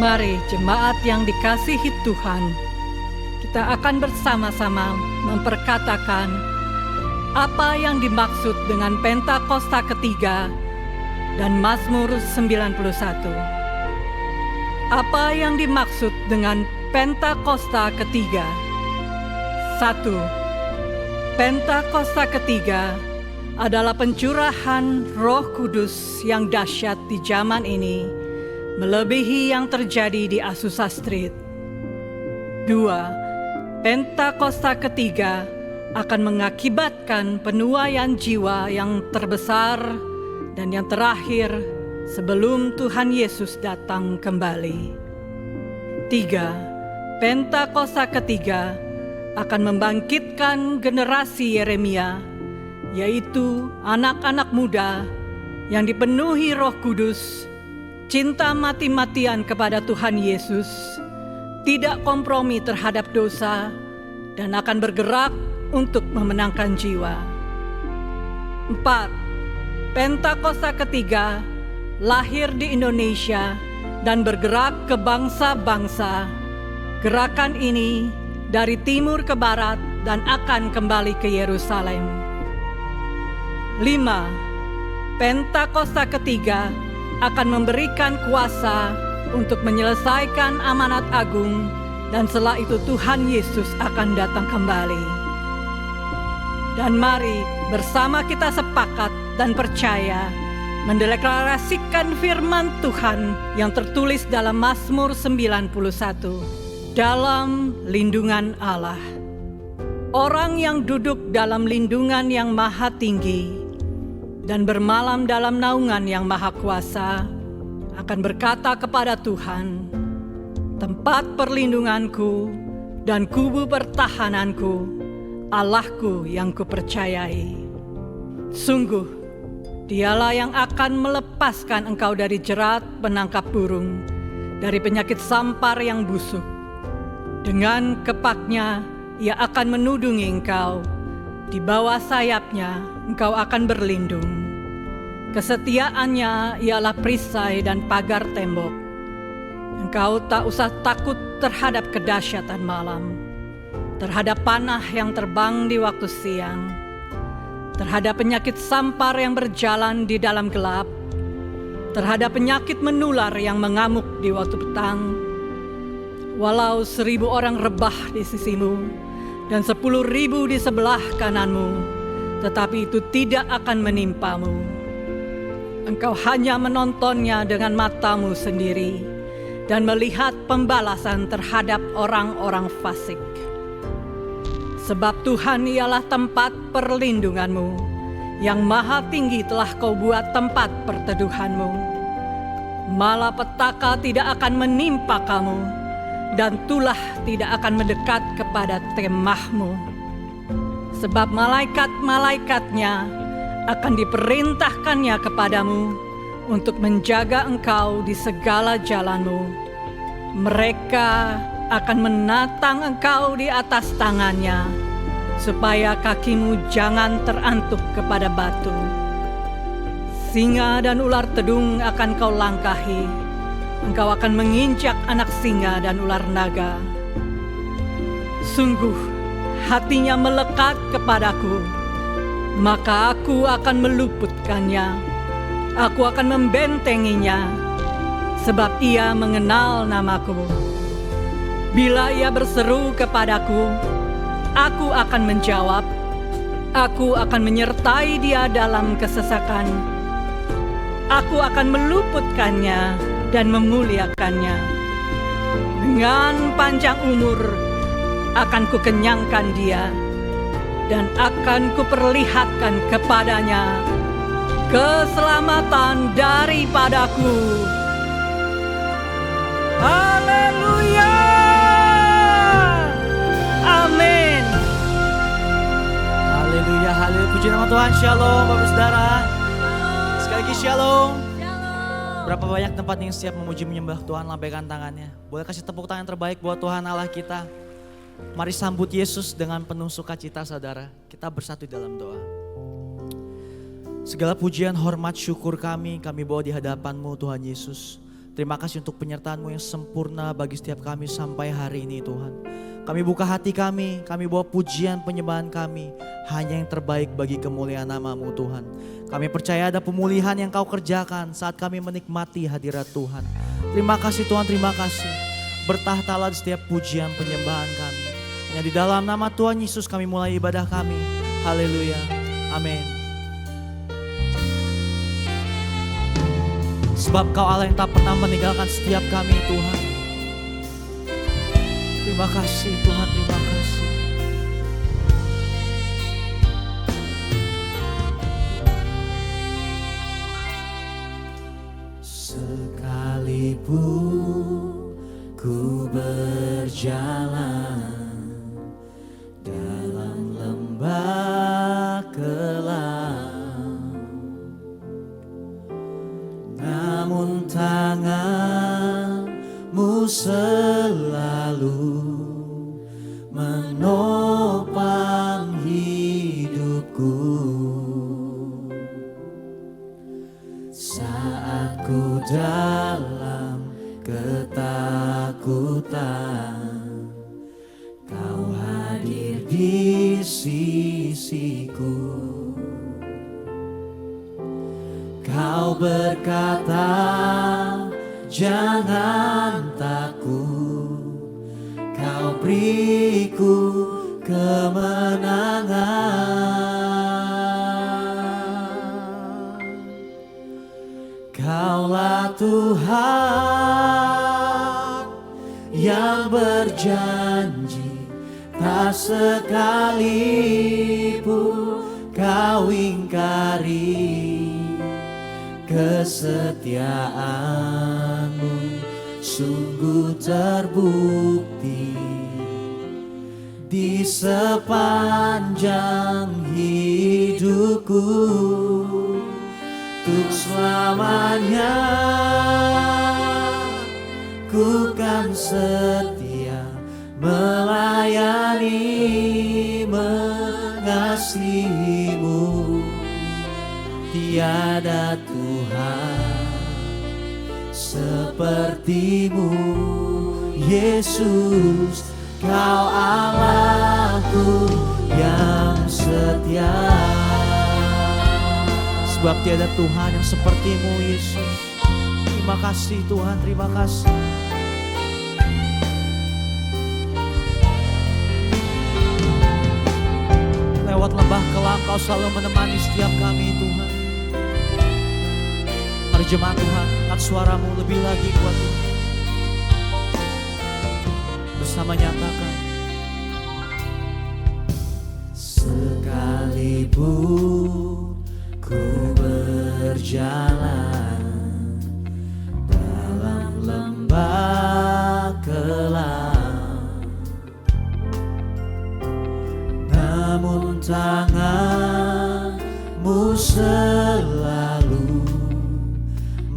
Mari jemaat yang dikasihi Tuhan, kita akan bersama-sama memperkatakan apa yang dimaksud dengan Pentakosta ketiga dan Mazmur 91. Apa yang dimaksud dengan Pentakosta ketiga? 1. Pentakosta ketiga adalah pencurahan Roh Kudus yang dahsyat di zaman ini, melebihi yang terjadi di Azusa Street. 2. Pentakosta ketiga akan mengakibatkan penuaian jiwa yang terbesar dan yang terakhir sebelum Tuhan Yesus datang kembali. 3. Pentakosta ketiga akan membangkitkan generasi Yeremia, yaitu anak-anak muda yang dipenuhi Roh Kudus, cinta mati-matian kepada Tuhan Yesus, tidak kompromi terhadap dosa, dan akan bergerak untuk memenangkan jiwa. 4. Pentakosta ketiga lahir di Indonesia dan bergerak ke bangsa-bangsa. Gerakan ini dari timur ke barat dan akan kembali ke Yerusalem. 5. Pentakosta ketiga akan memberikan kuasa untuk menyelesaikan amanat agung, dan setelah itu Tuhan Yesus akan datang kembali. Dan mari bersama kita sepakat dan percaya mendeklarasikan firman Tuhan yang tertulis dalam Mazmur 91, dalam lindungan Allah. Orang yang duduk dalam lindungan yang maha tinggi dan bermalam dalam naungan yang maha kuasa akan berkata kepada Tuhan, tempat perlindunganku dan kubu pertahananku, Allahku yang kupercayai. Sungguh, Dialah yang akan melepaskan engkau dari jerat penangkap burung, dari penyakit sampar yang busuk. Dengan kepaknya Ia akan menudungi engkau, di bawah sayapnya engkau akan berlindung. Kesetiaannya ialah perisai dan pagar tembok. Engkau tak usah takut terhadap kedahsyatan malam, terhadap panah yang terbang di waktu siang, terhadap penyakit sampar yang berjalan di dalam gelap, terhadap penyakit menular yang mengamuk di waktu petang. Walau 1000 orang rebah di sisimu dan 10.000 di sebelah kananmu, tetapi itu tidak akan menimpamu. Engkau hanya menontonnya dengan matamu sendiri dan melihat pembalasan terhadap orang-orang fasik. Sebab Tuhan ialah tempat perlindunganmu, yang maha tinggi telah kau buat tempat perteduhanmu. Malapetaka tidak akan menimpa kamu, dan tulah tidak akan mendekat kepada kemahmu. Sebab malaikat-malaikatnya akan diperintahkannya kepadamu untuk menjaga engkau di segala jalanmu. Mereka akan menatang engkau di atas tangannya, supaya kakimu jangan terantuk kepada batu. Singa dan ular tedung akan kau langkahi, engkau akan menginjak anak singa dan ular naga. Sungguh hatinya melekat kepadaku, maka aku akan meluputkannya. Aku akan membentenginya, sebab ia mengenal namaku. Bila ia berseru kepadaku, aku akan menjawab. Aku akan menyertai dia dalam kesesakan. Aku akan meluputkannya dan memuliakannya. Dengan panjang umur akan kukenyangkan dia, dan akan kuperlihatkan kepadanya keselamatan daripadaku. Haleluya! Amin. Haleluya, haleluya. Puji nama Tuhan. Shalom Bapak Saudara. Sekali lagi shalom. Berapa banyak tempat yang siap memuji menyembah Tuhan, lambaikan tangannya. Boleh kasih tepuk tangan terbaik buat Tuhan Allah kita. Mari sambut Yesus dengan penuh sukacita saudara. Kita bersatu dalam doa. Segala pujian, hormat, syukur kami bawa di hadapan-Mu Tuhan Yesus. Terima kasih untuk penyertaan-Mu yang sempurna bagi setiap kami sampai hari ini Tuhan. Kami buka hati kami bawa pujian penyembahan kami hanya yang terbaik bagi kemuliaan nama-Mu Tuhan. Kami percaya ada pemulihan yang Kau kerjakan saat kami menikmati hadirat Tuhan. Terima kasih Tuhan, terima kasih. Bertahtalah di setiap pujian penyembahan kami. Hanya di dalam nama Tuhan Yesus kami mulai ibadah kami. Haleluya, amin. Sebab Kau Allah yang tak pernah meninggalkan setiap kami Tuhan. Terima kasih Tuhan, terima kasih. Sekalipun ku berjalan dalam lembah kelam, namun tangan-Mu selalu menopang hidupku. Saat ku dalam ketakutan, Kau hadir di sisiku. Kau berkata, jangan takut, Kau beriku kemenangan. Kaulah Tuhan yang berjanji, tak sekalipun Kau ingkari. Kesetiaan-Mu sungguh terbukti di sepanjang hidupku. Untuk selamanya ku kan setia melayani, mengasihi-Mu. Tiada Tuhan seperti-Mu, Yesus. Kau Allahku yang setia. Sebab tiada Tuhan yang seperti-Mu, Yesus. Terima kasih Tuhan, terima kasih. Lewat lembah kelam Kau selalu menemani setiap kami Tuhan. Mari jemaat Tuhan, angkat suara-Mu lebih lagi kuat Tuhan. Bersama nyatakan. Sekalipun ku berjalan dalam lembah kelam, namun tangan-Mu selalu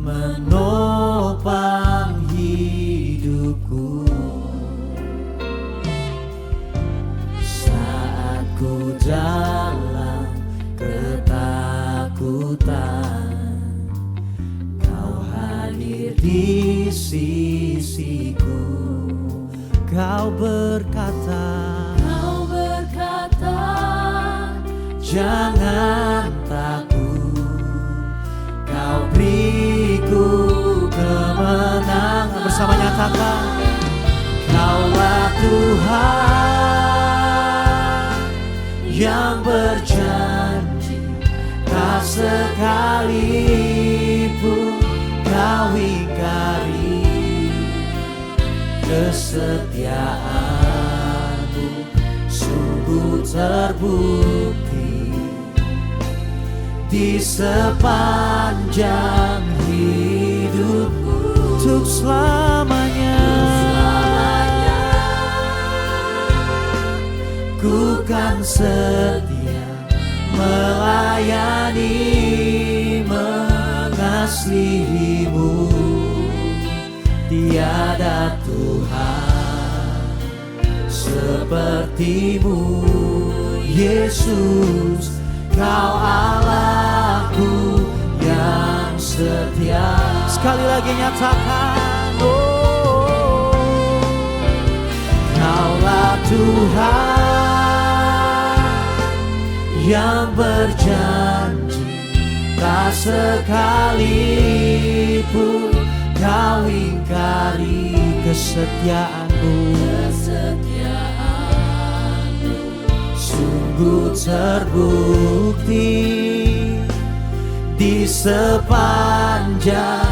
menopang hidupku. Saat ku dalam ketakutan, Kau hadir di sisiku. Kau berkata, jangan takut, Kau beriku kemenangan. Bersama nyatakan, Kaulah Tuhan yang berjanji, tak sekalipun Kau ingkari. Kesetiaan-Mu sungguh terbukti di sepanjang hidupku. Untuk selamanya ku kan setia melayani, mengasihi-Mu. Tiada Tuhan seperti-Mu, Yesus. Kau Allahku yang setia. sekali lagi nyatakan, oh, Kaulah Tuhan yang berjanji, tak sekalipun Kau ingkari kesetiaan-Mu. Sungguh terbukti di sepanjang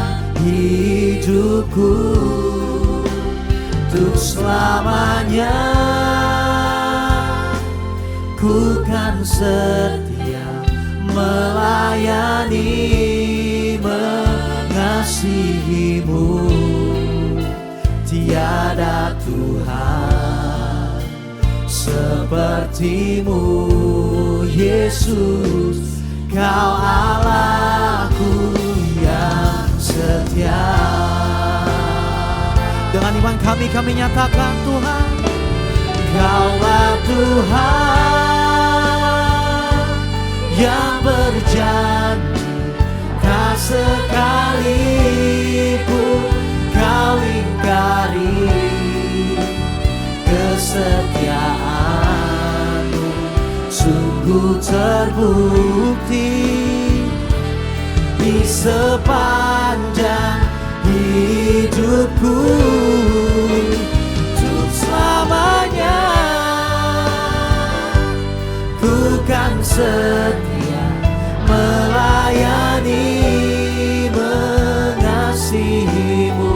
hidupku, untuk selamanya ku kan setia melayani, mengasihimu. Tiada Tuhan seperti-Mu, Yesus. Kau Allahku yang setia. Dengan iman kami nyatakan, Tuhan, Kaulah Tuhan yang berjanji, tak sekalipun Kau ingkari kesetiaan-Mu. Sungguh terbukti di sepanjang hidupku, untuk selamanya ku kan setia melayani, mengasihimu.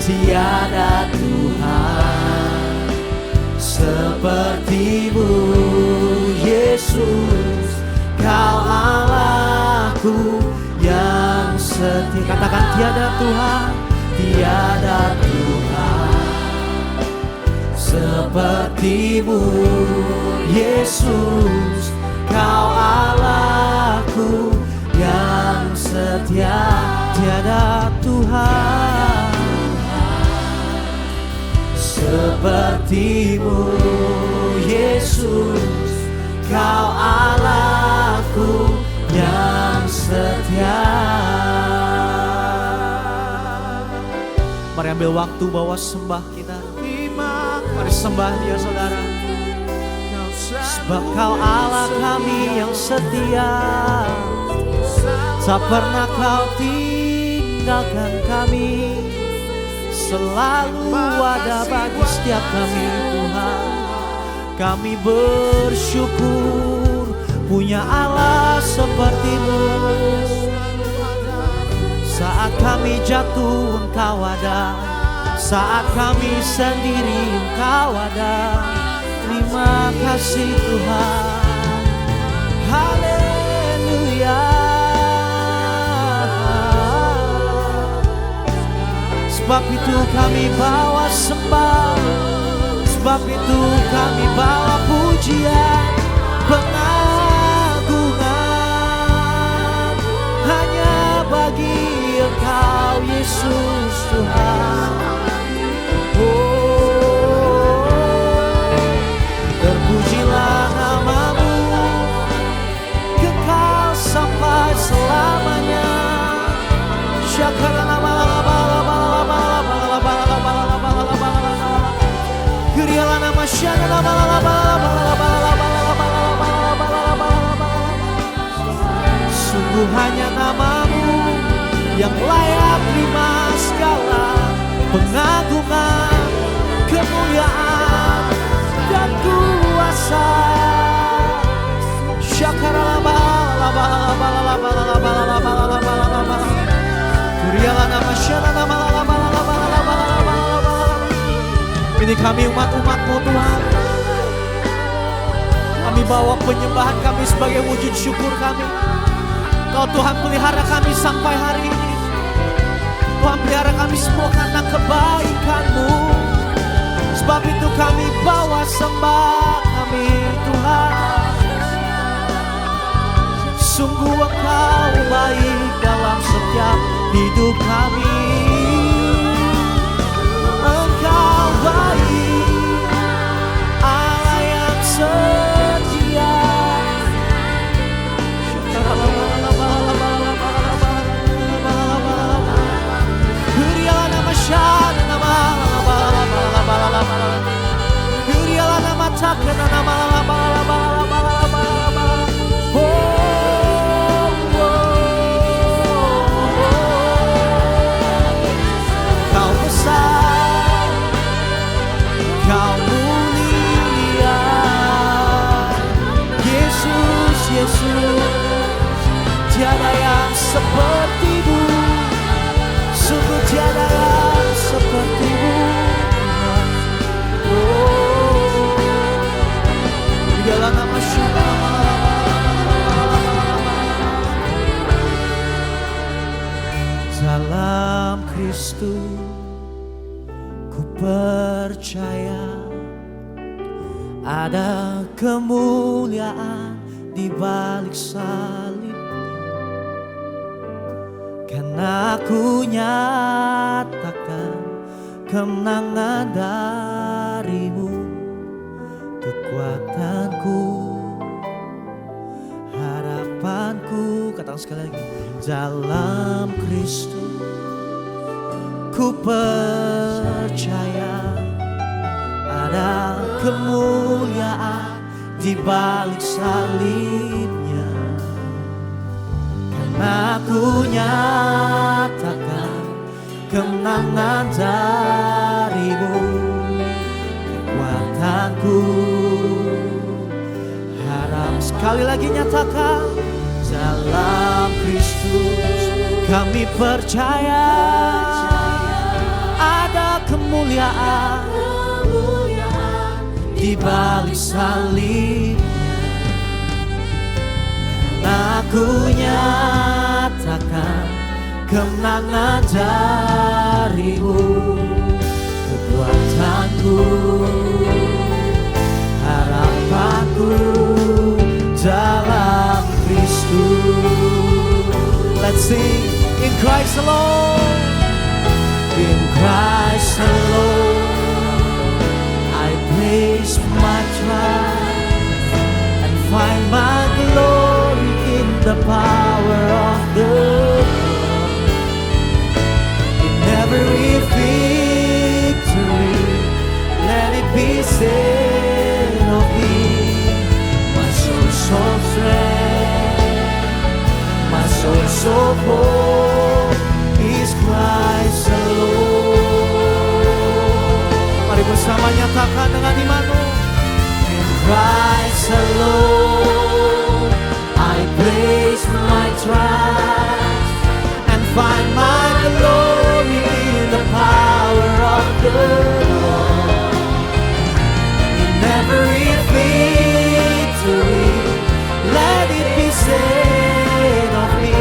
Tiada Tuhan seperti-Mu, Yesus. Kau Allahku yang setia. Katakan, tiada Tuhan, tiada Tuhan seperti-Mu, Yesus. Kau Allahku yang setia. Tiada Tuhan seperti-Mu, Yesus. Kau Allahku yang setia. Mari ambil waktu bawa sembah kita. Mari sembah Dia, saudara. Sebab Kau Allah kami yang setia, tak pernah Kau tinggalkan kami, selalu ada bagi setiap kami, Tuhan. Kami bersyukur punya Allah seperti-Mu. Saat kami jatuh, Engkau ada. Saat kami sendiri, Engkau ada. Terima kasih Tuhan. Haleluya. Sebab itu kami bawa sembah, sebab itu kami bawa pujian, pengagungan hanya bagi Engkau Yesus Tuhan. Oh, terpujilah nama-Mu, kekal sampai selamanya. Syakara nama Gerialah nama syakara sungguh hanya nama-Mu yang layak terima segala pengagungan, kemuliaan dan kuasa. Syakara Gerialah nama syakara ini kami umat-umat-Mu Tuhan. Kami bawa penyembahan kami sebagai wujud syukur kami. Kau Tuhan pelihara kami sampai hari ini. Tuhan pelihara kami semua karena kebaikan-Mu. Sebab itu kami bawa sembah kami Tuhan. Sungguh Engkau baik dalam setiap hidup kami. Engkau baik, Allah yang setia. percaya ada kemuliaan di balik salib, karena aku nyatakan kemenangan darimu, kekuatanku, harapanku, katakan sekali lagi, dalam Kristus. Ku percaya ada kemuliaan di balik salibnya, karena ku nyatakan kemenangan darimu, kekuatanku, harap. Sekali lagi nyatakan, dalam Kristus kami percaya ada kemuliaan di balik salibnya, karena ku nyatakan kemenangan darimu, kekuatanku, harapanku dalam Kristus. Let's sing in Christ alone, in Christ alone I place my trust and find my glory in the power of the cross. In every victory, let it be said of me, my source of strength, my source of hope is Christ alone. Mari bersama nyatakan dengan imanmu. In Christ alone I place my trust and find my glory in the power of the Lord. In every victory, let it be said of me,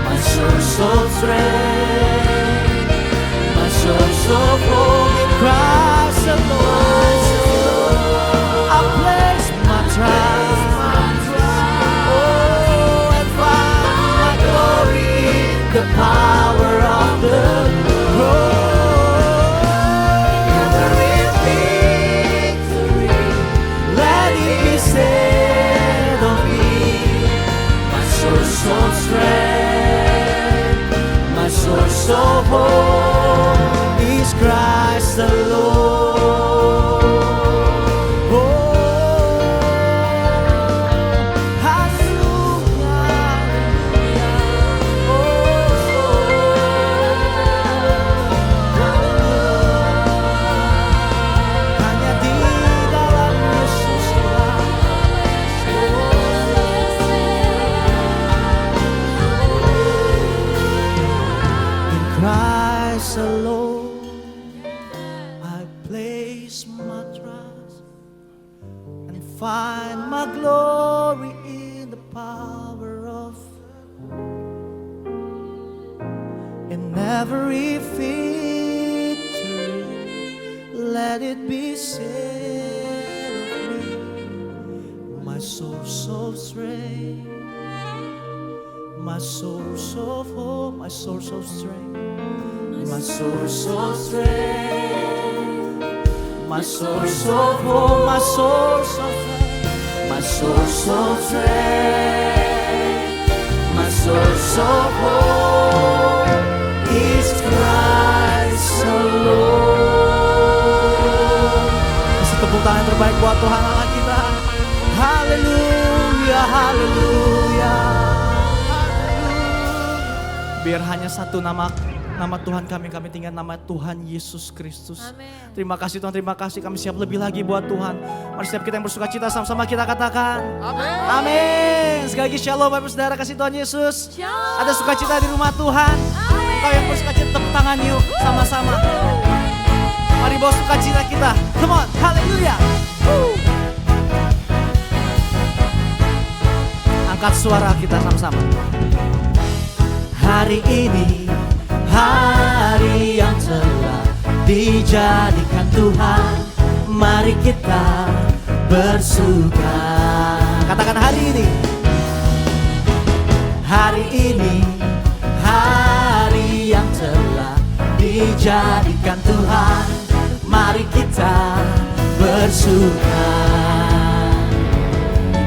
my source of strength, my source of hope in Christ alone. I place my trust, oh, and find my glory in the power of the Lord. Every victory, let it be said of me, my source of strength, my source of hope is Christ alone. Oh, hallelujah, hanya di dalam Yesuslah. In Christ alone I place my trust and find my glory in the power of, in every victory, let it be said of me, my source of strength, my source of hope, my source of strength, my source of strength, my source of hope, my source of strength, my source of strength, my source of hope is Christ alone. Kasih tepuk tangan terbaik buat Tuhan Allah kita. Haleluya, haleluya. Biar hanya satu nama Tuhan kami tinggal, nama Tuhan Yesus Kristus. Amin. Terima kasih Tuhan, terima kasih, kami siap lebih lagi buat Tuhan. Mari setiap kita yang bersuka cita sama-sama kita katakan Amin. amin. Sekali lagi shalom Bapak Saudara, kasih Tuhan Yesus. Shalom. Ada sukacita di rumah Tuhan. Amin. Kau yang bersuka cita, tepuk tangan yuk sama-sama. Mari bawa sukacita kita. Come on, haleluya. Angkat suara kita sama-sama. Hari ini, hari yang telah dijadikan Tuhan. Mari kita bersuka. Katakan hari ini. Hari ini hari yang telah dijadikan Tuhan. Mari kita bersuka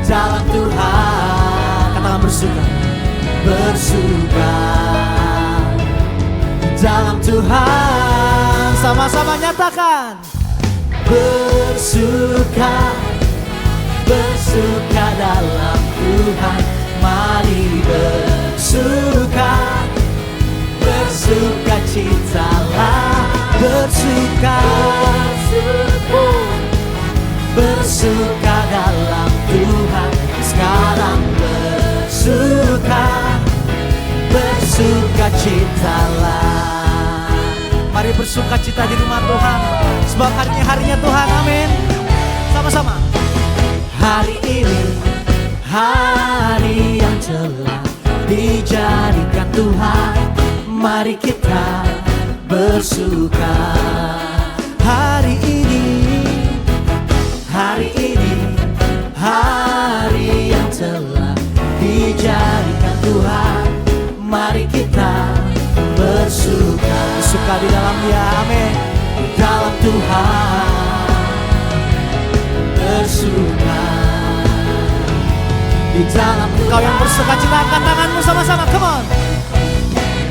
dalam Tuhan. Katakan bersuka. Bersuka dalam Tuhan. Sama-sama nyatakan. Bersuka, bersuka dalam Tuhan. Mari bersuka, bersuka citalah. Bersuka, bersuka dalam Tuhan. Sekarang bersuka, bersuka citalah. Mari bersuka cita di rumah Tuhan, sebab harinya Tuhan. Amin. Sama-sama. Hari ini hari yang telah dijadikan Tuhan. Mari kita bersuka. Hari ini hari yang telah dijadikan Tuhan. Mari kita bersuka. Bersuka di dalam Dia, amin. Di dalam Tuhan bersuka. Di dalam Engkau yang bersuka cita, angkat tanganmu sama-sama, come on.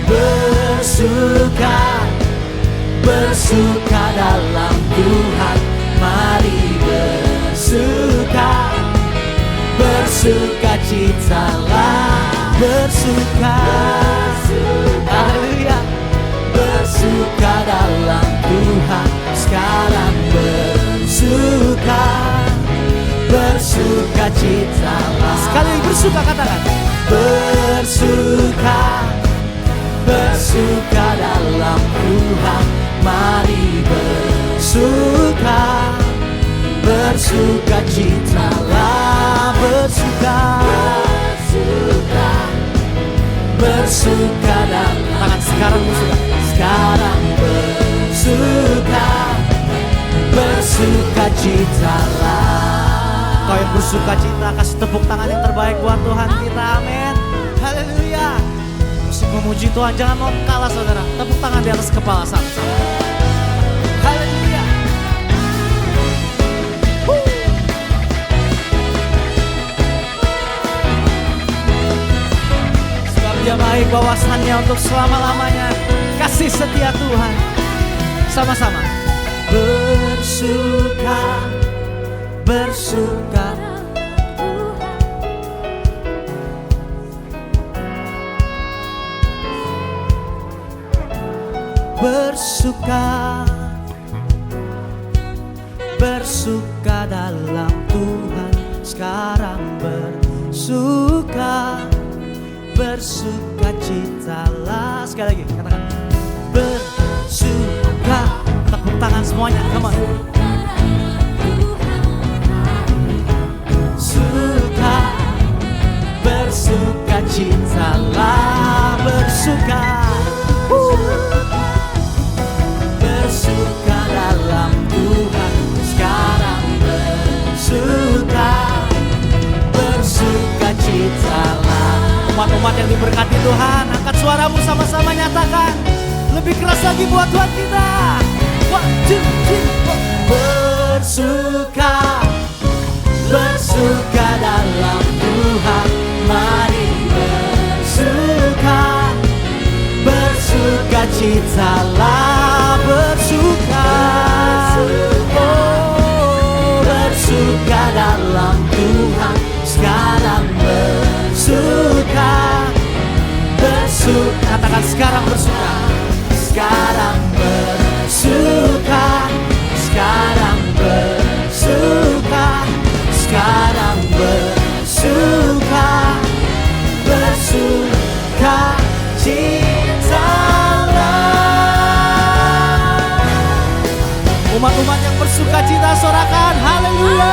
Bersuka, bersuka dalam Tuhan. Mari bersuka, bersuka citalah. Bersuka, haleluya. Bersuka dalam Tuhan. Sekarang bersuka, bersuka citalah. Sekali bersuka, katakan. Bersuka, bersuka dalam Tuhan. Mari bersuka, bersuka citalah. Bersuka, bersuka, bersuka dalam. Tangan sekarang bersuka. Sekarang bersuka, bersuka citalah. Kau yang bersuka cita, kasih tepuk tangan yang terbaik buat Tuhan kita, amin. Haleluya. Musik memuji Tuhan, jangan mau kalah saudara. Tepuk tangan di atas kepala sama-sama. Haleluya. Sebab Dia baik, bawasannya untuk selama-lamanya. Kasih setia Tuhan. Sama-sama. Bersuka, bersuka. Bersuka, bersuka dalam Tuhan. Sekarang bersuka, bersuka citalah. Sekali lagi, katakan. Bersuka. Tepuk tangan semuanya, come on. Suka, bersuka citalah. Bersuka, bersuka dalam Tuhan. Sekarang bersuka, bersuka citalah. Umat-umat yang diberkati Tuhan, angkat suaramu sama-sama nyatakan. Lebih keras lagi buat Tuhan kita. 1, 2, 3, 4. Bersuka, bersuka dalam Tuhan. Mari bersuka, bersuka citalah. Bersuka, oh, bersuka dalam Tuhan. Sekarang bersuka, bersuka. Katakan sekarang bersuka. Sekarang bersuka, sekarang bersuka, sekarang bersuka, bersuka citalah. Umat-umat yang bersuka cita sorakan haleluya.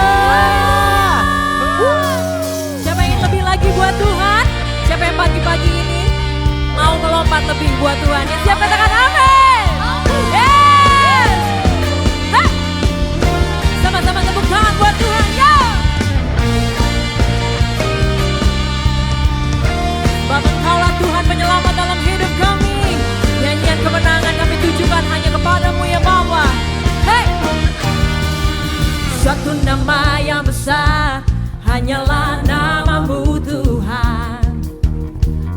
Siapa yang lebih lagi buat Tuhan? Siapa yang pagi-pagi ini mau melompat lebih buat Tuhan? Yang siap katakan amin. Yes. Satu nama yang besar, hanyalah namamu Tuhan.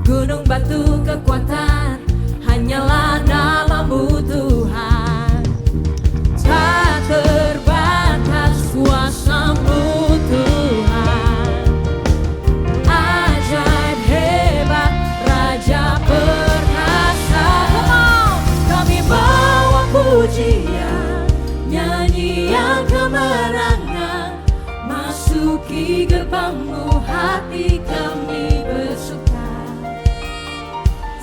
Gunung batu kekuatan, hanyalah namamu Tuhan. Tak terbatas kuasamu Tuhan. Ajaib hebat, Raja perkasa. Kami bawa pujian, nyanyian kemenangan. Masuki gerbangmu, hati kami bersuka.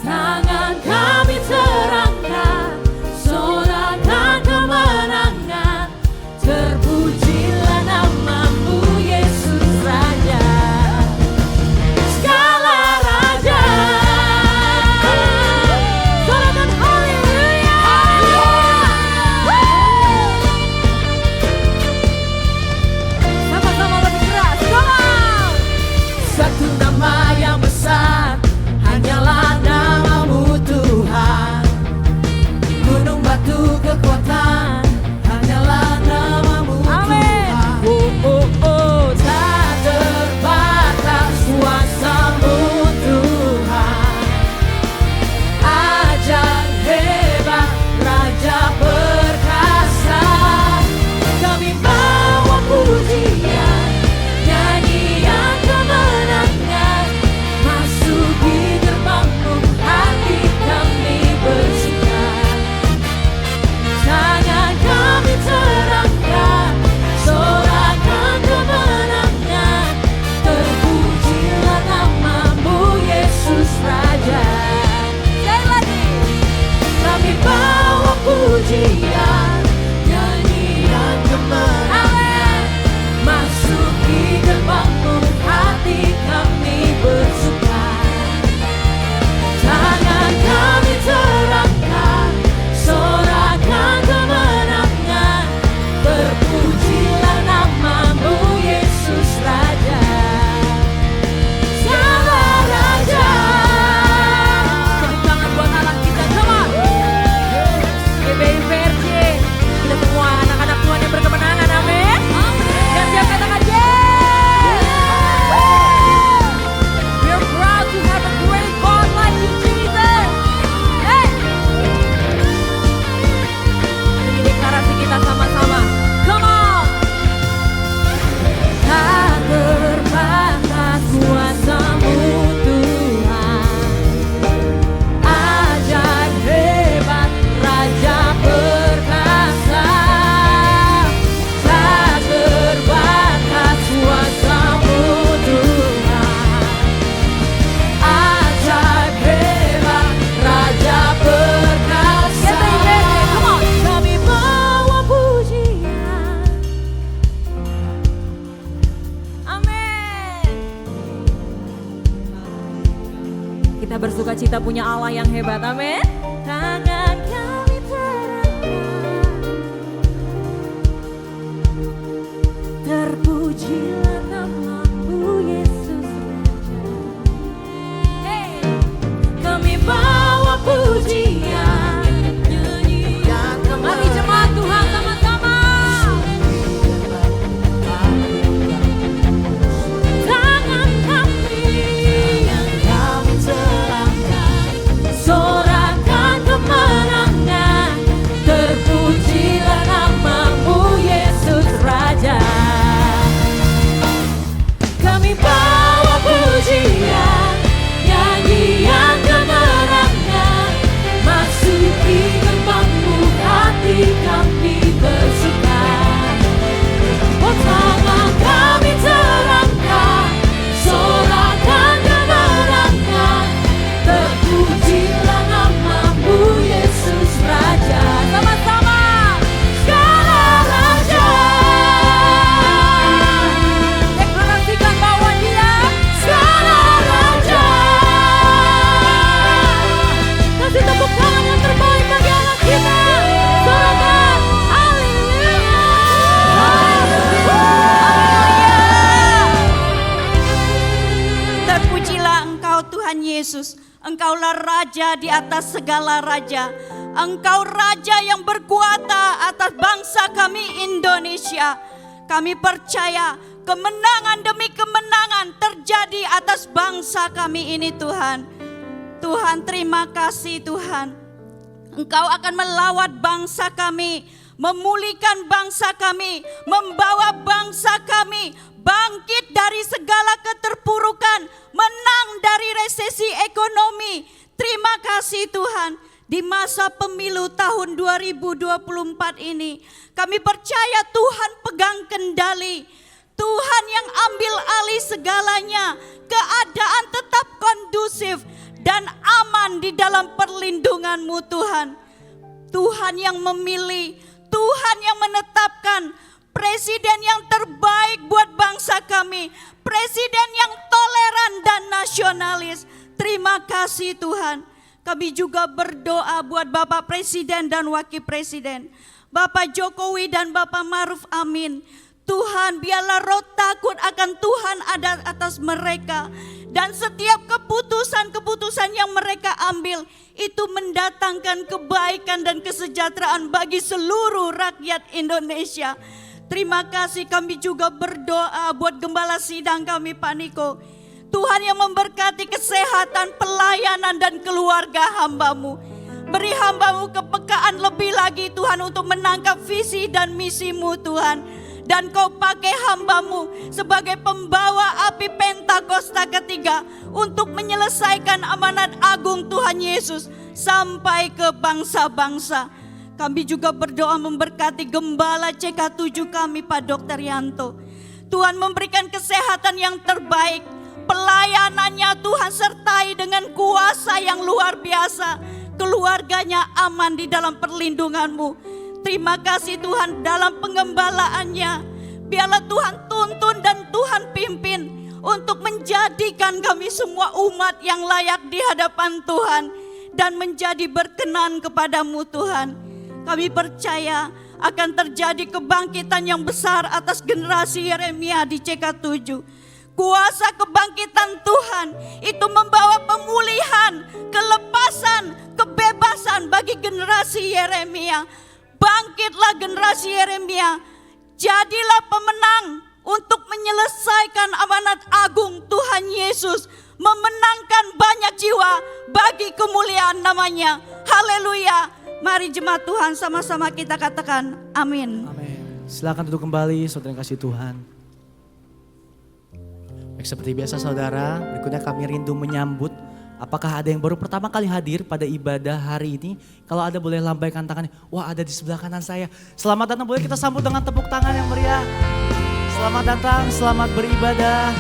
Tangan kami terangkat, sorakan kemenangan. Terpujilah namamu Yesus Raja, segala raja. Sorakan haleluya. Sama-sama lebih keras, come on. Satu nama yang besar, hanyalah namamu Tuhan. Gunung batu kekuatan, hanyalah namamu Tuhan. Tak terbatas kuasamu Tuhan. Ajaib hebat, Raja perkasa. Kami bawa pujian, nyanyian kemenangan. Masuki gerbangmu, hati kami bersuka. Tangan kami terangkat, sorakan kemenangan. Terpujilah namamu Yesus Raja. Sekali lagi, kami bawa pujian, nyanyian kemenangan. Masuki gerbangmu, hati kami bersuka. Tangan kami terangkat, sorakan kemenangan. Terpujilah namamu Yesus Raja, segala raja. Tepuk tangan buat anak kita, come on. GBIVRJ, kita semua anak-anak Tuhan yang berkemenangan, amin. Dan siap katakan yes. We are proud to have a great God like you, Jesus. Hey. Ini deklarasi kita sama-sama. Come on. Tak terbatas kuasamu Tuhan. Ajaib hebat, Raja perkasa. Tak terbatas kuasamu Tuhan. Ajaib hebat, Raja perkasa. Come on. Kami bawa pujian. Amin. Kita bersuka cita punya Allah yang hebat, amin. Tangan kami terangkat, terpujilah namamu Yesus Raja. Hey. Kami bawa pujian, nyanyian kemenangan. Mari jemaat Tuhan sama-sama. Tangan kami terangkat, sorakan kemenangan. Terpujilah namamu Yesus Raja. Kami bawa pujian, nyanyian kemenangan. Masuki gerbangmu, hati kami bersuka. Oh, tangan kami terangkat, sorakan kemenangan. Terpujilah namamu Yesus Raja. Sama-sama, segala raja. Deklarasikan bahwa Dia segala raja. Kasih tepuk tangan yang terbaik bagi anak kita. Sorakan, haleluya. Terpujilah Engkau Tuhan Yesus. Engkaulah Raja di atas segala raja. Engkau Raja yang berkuasa atas bangsa kami Indonesia. Kami percaya kemenangan demi kemenangan terjadi atas bangsa kami ini Tuhan. Tuhan, terima kasih Tuhan. Engkau akan melawat bangsa kami, memulihkan bangsa kami, membawa bangsa kami bangkit dari segala keterpurukan, menang dari resesi ekonomi. Terima kasih Tuhan. Di masa pemilu tahun 2024 ini, kami percaya Tuhan pegang kendali. Tuhan yang ambil alih segalanya, keadaan tetap kondusif dan aman di dalam perlindungan-Mu Tuhan. Tuhan yang memilih, Tuhan yang menetapkan presiden yang terbaik buat bangsa kami, presiden yang toleran dan nasionalis. Terima kasih Tuhan. Kami juga berdoa buat Bapak Presiden dan Wakil Presiden, Bapak Jokowi dan Bapak Maruf Amin. Tuhan, biarlah roh takut akan Tuhan ada atas mereka. Dan setiap keputusan-keputusan yang mereka ambil itu mendatangkan kebaikan dan kesejahteraan bagi seluruh rakyat Indonesia. Terima kasih. Kami juga berdoa buat gembala sidang kami Pak Niko. Tuhan yang memberkati kesehatan, pelayanan dan keluarga hamba-Mu. Beri hamba-Mu kepekaan lebih lagi Tuhan untuk menangkap visi dan misi-Mu Tuhan. Dan Kau pakai hamba-Mu sebagai pembawa api Pentakosta ketiga untuk menyelesaikan amanat agung Tuhan Yesus sampai ke bangsa-bangsa. Kami juga berdoa memberkati gembala CK7 kami Pak Dr. Yanto. Tuhan memberikan kesehatan yang terbaik. Pelayanannya Tuhan sertai dengan kuasa yang luar biasa. Keluarganya aman di dalam perlindungan-Mu. Terima kasih Tuhan dalam pengembalaannya. Biarlah Tuhan tuntun dan Tuhan pimpin untuk menjadikan kami semua umat yang layak di hadapan Tuhan. Dan menjadi berkenan kepada-Mu Tuhan. Kami percaya akan terjadi kebangkitan yang besar atas generasi Yeremia di CK7. Kuasa kebangkitan Tuhan itu membawa pemulihan, kelepasan, kebebasan bagi generasi Yeremia. Bangkitlah generasi Yeremia, jadilah pemenang untuk menyelesaikan amanat agung Tuhan Yesus, memenangkan banyak jiwa bagi kemuliaan namanya. Haleluya. Mari jemaat Tuhan sama-sama kita katakan amin. Amin. Silakan duduk kembali, saudara yang kasih Tuhan. Baik, seperti biasa saudara, berikutnya kami rindu menyambut. Apakah ada yang baru pertama kali hadir pada ibadah hari ini? Kalau ada boleh lambaikan tangannya. Wah, ada di sebelah kanan saya. Selamat datang, boleh kita sambut dengan tepuk tangan yang meriah. Selamat datang, selamat beribadah.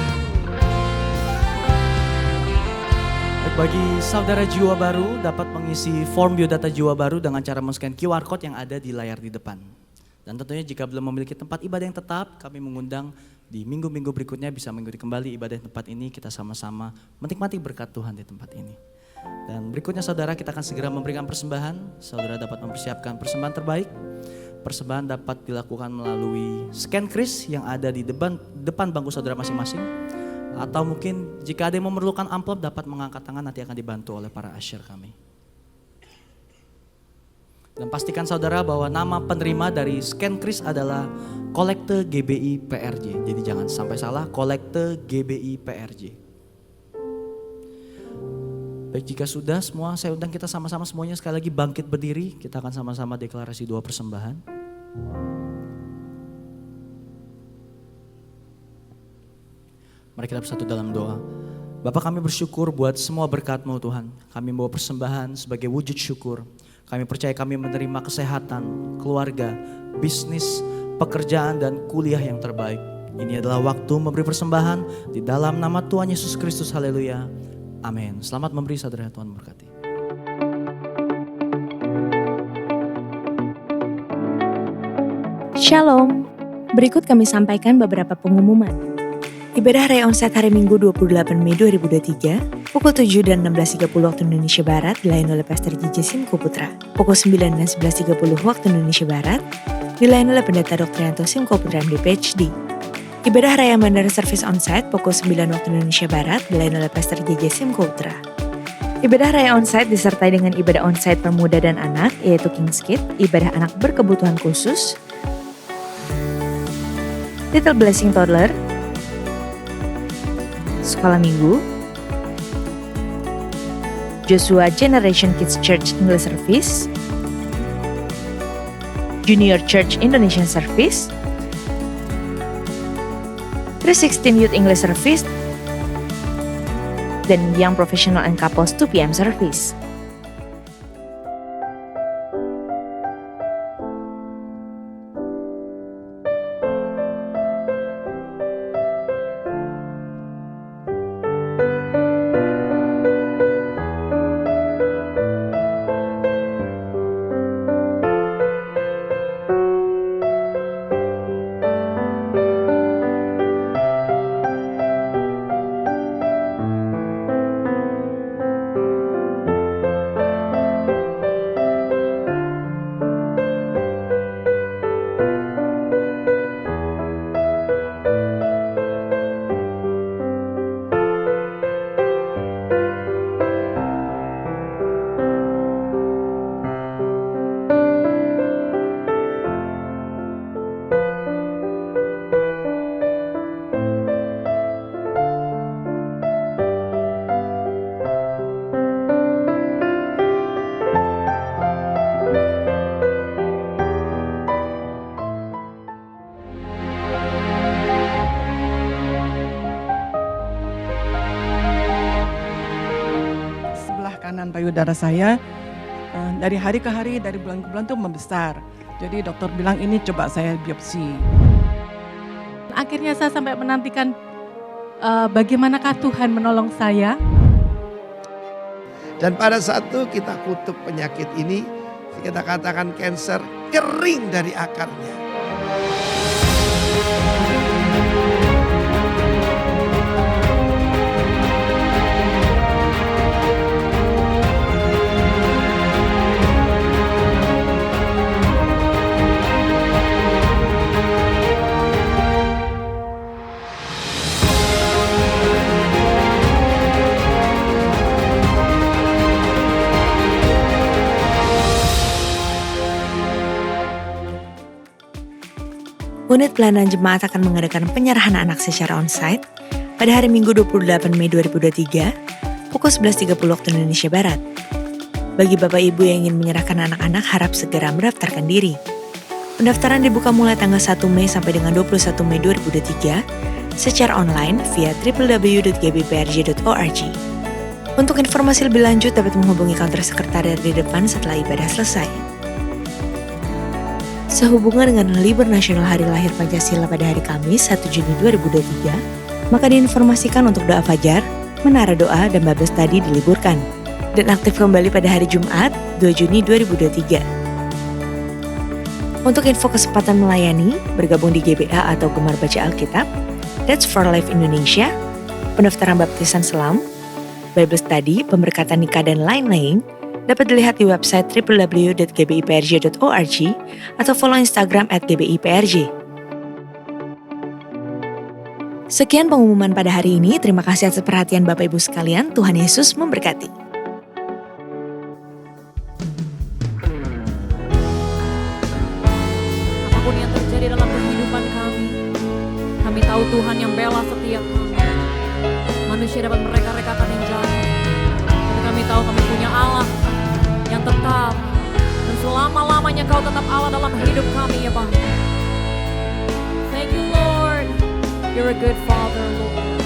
Bagi saudara jiwa baru dapat mengisi form biodata jiwa baru dengan cara men-scan QR Code yang ada di layar di depan. Dan tentunya jika belum memiliki tempat ibadah yang tetap, kami mengundang di minggu-minggu berikutnya bisa mengikuti kembali ibadah di tempat ini. Kita sama-sama menikmati berkat Tuhan di tempat ini. Dan berikutnya saudara, kita akan segera memberikan persembahan. Saudara dapat mempersiapkan persembahan terbaik. Persembahan dapat dilakukan melalui scan kris yang ada di depan bangku saudara masing-masing. Atau mungkin jika ada yang memerlukan amplop dapat mengangkat tangan, nanti akan dibantu oleh para usher kami. Dan pastikan saudara bahwa nama penerima dari scan kris adalah Kolekte GBI PRJ. Jadi jangan sampai salah, Kolekte GBI PRJ. Baik, jika sudah semua, saya undang kita sama-sama semuanya sekali lagi bangkit berdiri. Kita akan sama-sama deklarasi doa persembahan. Mari kita bersatu dalam doa. Bapa, kami bersyukur buat semua berkat-Mu Tuhan. Kami membawa persembahan sebagai wujud syukur. Kami percaya kami menerima kesehatan, keluarga, bisnis, pekerjaan dan kuliah yang terbaik. Ini adalah waktu memberi persembahan di dalam nama Tuhan Yesus Kristus. Haleluya. Amin. Selamat memberi, saudara, Tuhan berkati. Shalom. Berikut kami sampaikan beberapa pengumuman. Ibadah Raya Onsite hari Minggu 28 Mei 2023 pukul 7 dan 16.30 waktu Indonesia Barat dilayani oleh Pastor JJ Simko Putra. Pukul 9 dan 11.30 waktu Indonesia Barat dilayani oleh Pendeta Dr. Yanto Simko Putra MD PhD. Ibadah Raya Bandara Service Onsite pukul 9 waktu Indonesia Barat dilayani oleh Pastor JJ Simko Putra. Ibadah Raya Onsite disertai dengan ibadah onsite pemuda dan anak yaitu King's Kids, ibadah anak berkebutuhan khusus, Little Blessing Toddler, Sekolah Minggu, Joshua Generation Kids Church English Service, Junior Church Indonesian Service, 316 Youth English Service, dan Young Professional and Couples 2 PM Service. Kanan payudara saya dari hari ke hari, dari bulan ke bulan tuh membesar. Jadi dokter bilang ini coba saya biopsi. Akhirnya saya sampai menantikan bagaimanakah Tuhan menolong saya. Dan pada saat itu kita kutuk penyakit ini, kita katakan kanker kering dari akarnya. Unit Pelayanan Jemaat akan mengadakan penyerahan anak secara onsite pada hari Minggu 28 Mei 2023 pukul 11.30 waktu Indonesia Barat. Bagi Bapak Ibu yang ingin menyerahkan anak-anak harap segera mendaftarkan diri. Pendaftaran dibuka mulai tanggal 1 Mei sampai dengan 21 Mei 2023 secara online via www.gbprj.org. Untuk informasi lebih lanjut dapat menghubungi kantor sekretariat di depan setelah ibadah selesai. Sehubungan dengan libur nasional Hari Lahir Pancasila pada hari Kamis 1 Juni 2023, maka diinformasikan untuk doa fajar, menara doa, dan Bible study diliburkan dan aktif kembali pada hari Jumat 2 Juni 2023. Untuk info kesempatan melayani, bergabung di GBA atau Gemar Baca Alkitab, That's for Life Indonesia, pendaftaran baptisan selam, Bible study, pemberkatan nikah, dan lain-lain, dapat dilihat di website www.gbiprj.org atau follow Instagram @gbiprj. Sekian pengumuman pada hari ini. Terima kasih atas perhatian Bapak Ibu sekalian. Tuhan Yesus memberkati. Apapun yang terjadi dalam kehidupan kami tahu Tuhan yang bela setiap kami. Manusia dapat mereka-rekakan yang jahat, tapi kami tahu kami punya Allah yang tetap, dan selama-lamanya Kau tetap Allah dalam hidup kami ya Bapa. Thank you Lord, You're a good Father Lord.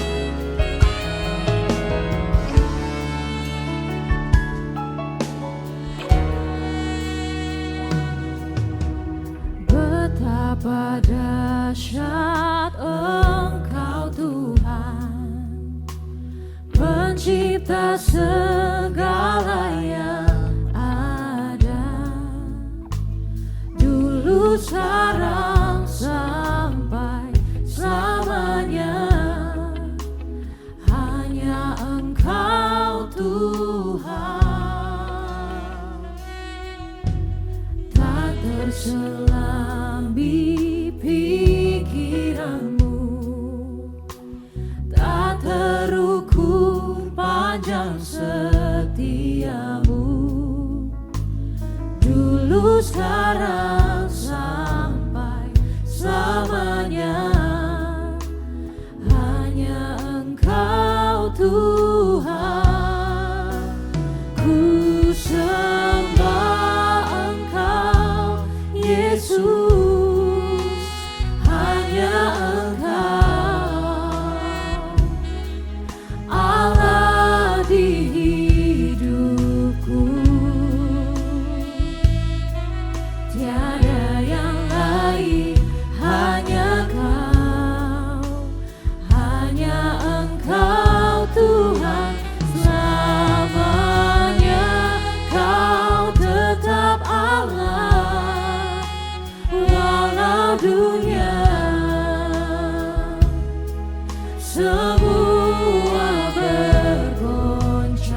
Betapa dahsyat Engkau Tuhan, Pencipta segala yang sekarang sampai selamanya, hanya Engkau Tuhan. Tak terselami pikiranmu, tak terukur panjang Walau dunia semua bergoncang,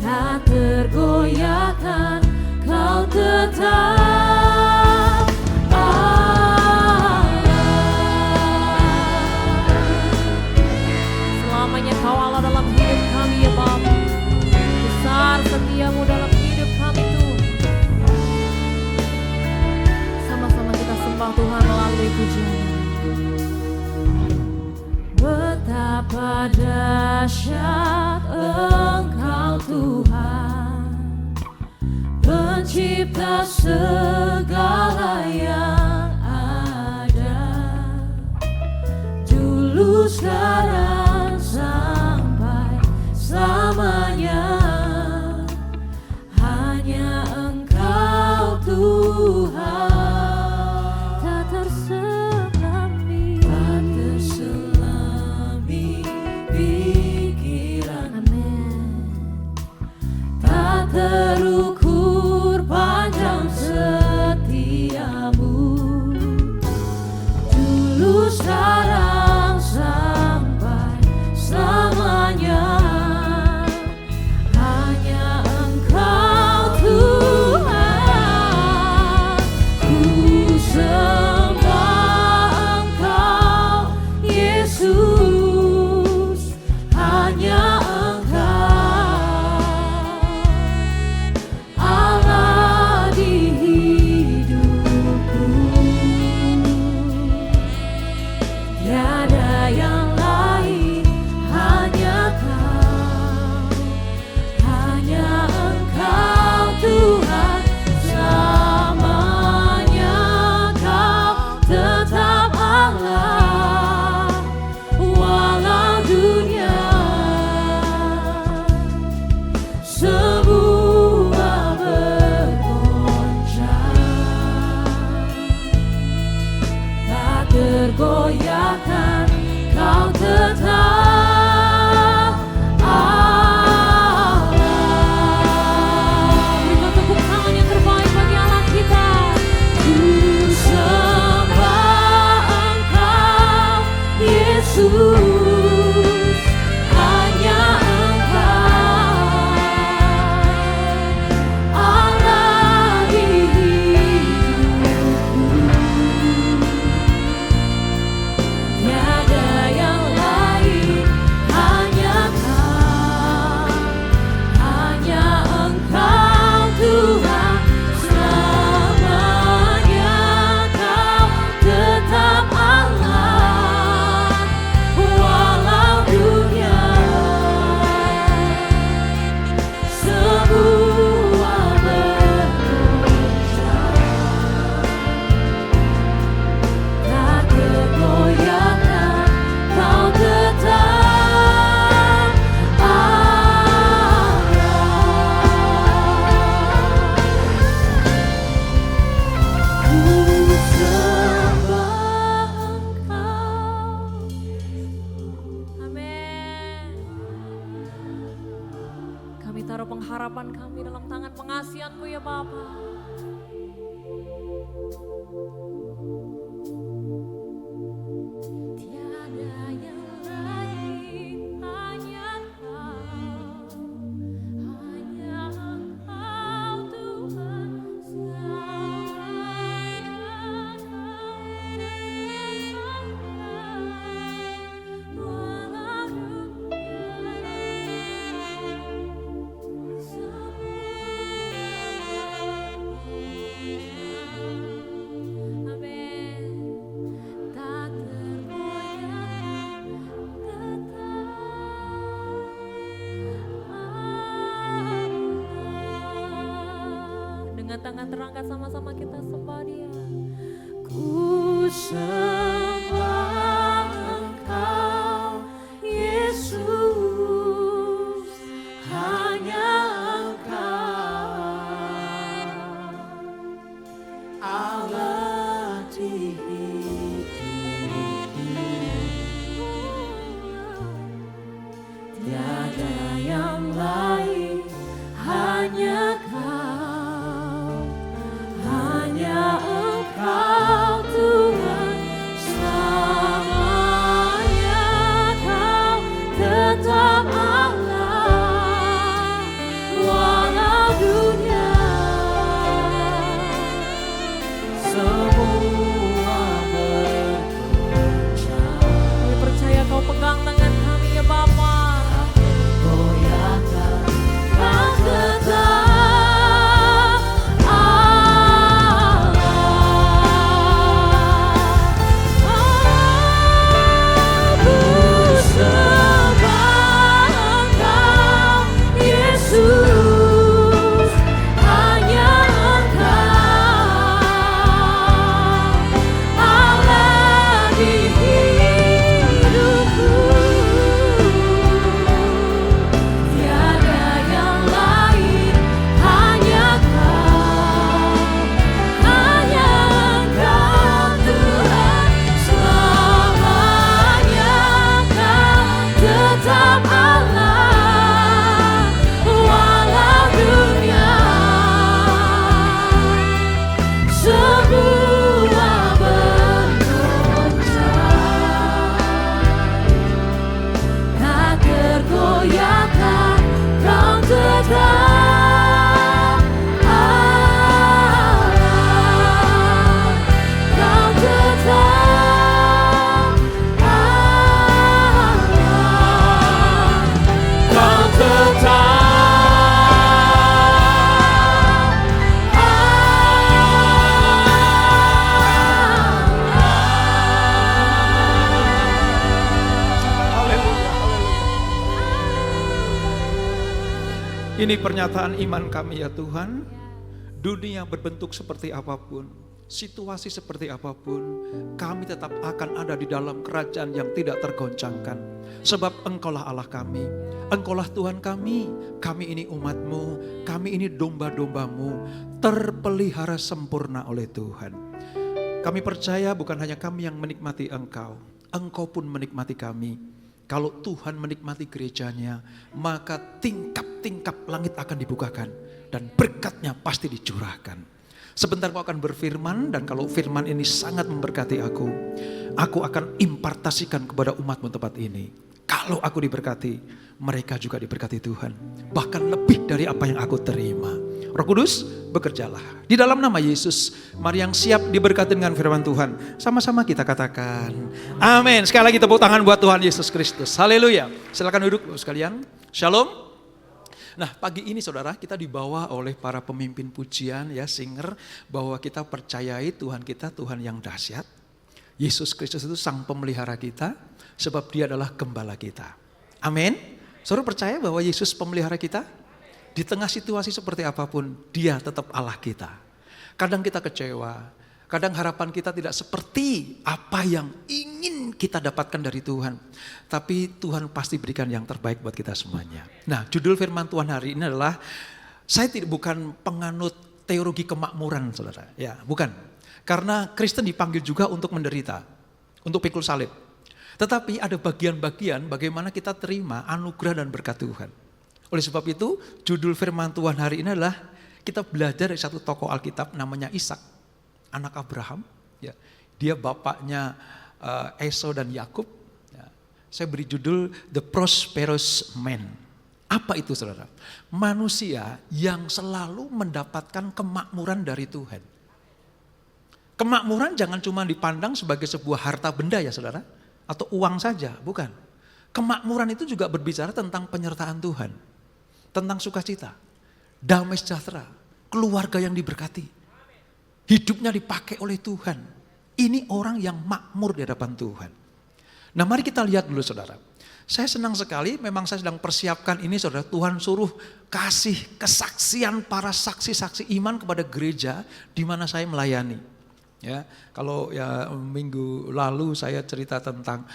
tak tergoyahkan Kau tetap Allah. Selamanya Kau Allah dalam hidup kami ya Bapa. Besar setiamu dalam hidup kami Tuhan. Sama-sama kita sembah Tuhan melalui pujian. Betapa dahsyat Engkau Tuhan, Pencipta segala yang ada, dulu sekarang sampai selamanya. Hanya Engkau Tuhan, tak terselami pikiran. Amin. Tak terukur panjang setiamu, dulu sekarang sampai selamanya. Hanya Engkau Tuhan, ku sembah Engkau Yesus. Hanya Engkau Allah di hidupku, tiada yang lain, hanya Kau, hanya Engkau Tuhan. Selamanya Kau tetap Allah, walau dunia semua bergoncang, tak tergoyahkan Kau tetap Allah. Berikan tepuk tangan yang terbaik bagi Allah kita. Ku sembah Engkau Yesus. Hanya Engkau Allah di hidupku, tiada yang lain, hanya Kau, hanya Engkau Tuhan. Selamanya Kau tetap Allah, walau dunia semua bergoncang, tak tergoyahkan Kau tetap Allah. Ku sembah Engkau. Amin. Kami taruh pengharapan kami dalam tangan pengasihan-Mu ya Bapa. Tiada yang lain, hanya Kau, hanya Engkau Tuhan. Selamanya Kau tetap Allah, walau dunia semua. Amin. Tak tergoyahkan tetap Allah. Dengan tangan terangkat sama-sama kita sembah Dia. Ku sembah Engkau Yesus. Hanya Engkau Allah di hidupku, tiada yang lain, hanya Kau, semua bergoncang. Kami percaya Kau pegang tangan kami ya Bapa. Goyahkan, Kau tetap Ini pernyataan iman kami ya Tuhan. Dunia berbentuk seperti apapun, situasi seperti apapun, kami tetap akan ada di dalam kerajaan yang tidak tergoncangkan. Sebab Engkaulah Allah kami, Engkaulah Tuhan kami ini umat-Mu, kami ini domba-domba-Mu, terpelihara sempurna oleh Tuhan. Kami percaya bukan hanya kami yang menikmati Engkau, Engkau pun menikmati kami. Kalau Tuhan menikmati gerejanya, maka tingkap-tingkap langit akan dibukakan dan berkatnya pasti dicurahkan. Sebentar Kau akan berfirman, dan kalau firman ini sangat memberkati aku akan impartasikan kepada umat-Mu tempat ini. Kalau aku diberkati, mereka juga diberkati Tuhan. Bahkan lebih dari apa yang aku terima. Roh Kudus, bekerjalah. Di dalam nama Yesus, mari yang siap diberkati dengan firman Tuhan. Sama-sama kita katakan, amin. Sekali lagi tepuk tangan buat Tuhan Yesus Kristus. Haleluya. Silakan duduk sekalian. Shalom. Nah, pagi ini saudara, kita dibawa oleh para pemimpin pujian ya, singer, bahwa kita percayai Tuhan kita Tuhan yang dahsyat. Yesus Kristus itu sang pemelihara kita, sebab Dia adalah gembala kita. Amin. Saudara percaya bahwa Yesus pemelihara kita? Di tengah situasi seperti apapun, Dia tetap Allah kita. Kadang kita kecewa, kadang harapan kita tidak seperti apa yang ingin kita dapatkan dari Tuhan. Tapi Tuhan pasti berikan yang terbaik buat kita semuanya. Nah, judul firman Tuhan hari ini adalah, saya bukan penganut teologi kemakmuran, saudara. Ya, bukan. Karena Kristen dipanggil juga untuk menderita, untuk pikul salib. Tetapi ada bagian-bagian bagaimana kita terima anugerah dan berkat Tuhan. Oleh sebab itu, judul firman Tuhan hari ini adalah kita belajar dari satu tokoh Alkitab namanya Ishak, anak Abraham. Ya, dia bapaknya Esau dan Yakub. Ya, saya beri judul The Prosperous Man. Apa itu saudara? Manusia yang selalu mendapatkan kemakmuran dari Tuhan. Kemakmuran jangan cuma dipandang sebagai sebuah harta benda ya saudara, atau uang saja, bukan. Kemakmuran itu juga berbicara tentang penyertaan Tuhan, tentang sukacita, damai sejahtera, keluarga yang diberkati, hidupnya dipakai oleh Tuhan. Ini orang yang makmur di hadapan Tuhan. Nah, mari kita lihat dulu saudara. Saya senang sekali, memang saya sedang persiapkan ini saudara, Tuhan suruh kasih kesaksian para saksi-saksi iman kepada gereja di mana saya melayani. Ya, kalau ya minggu lalu saya cerita tentang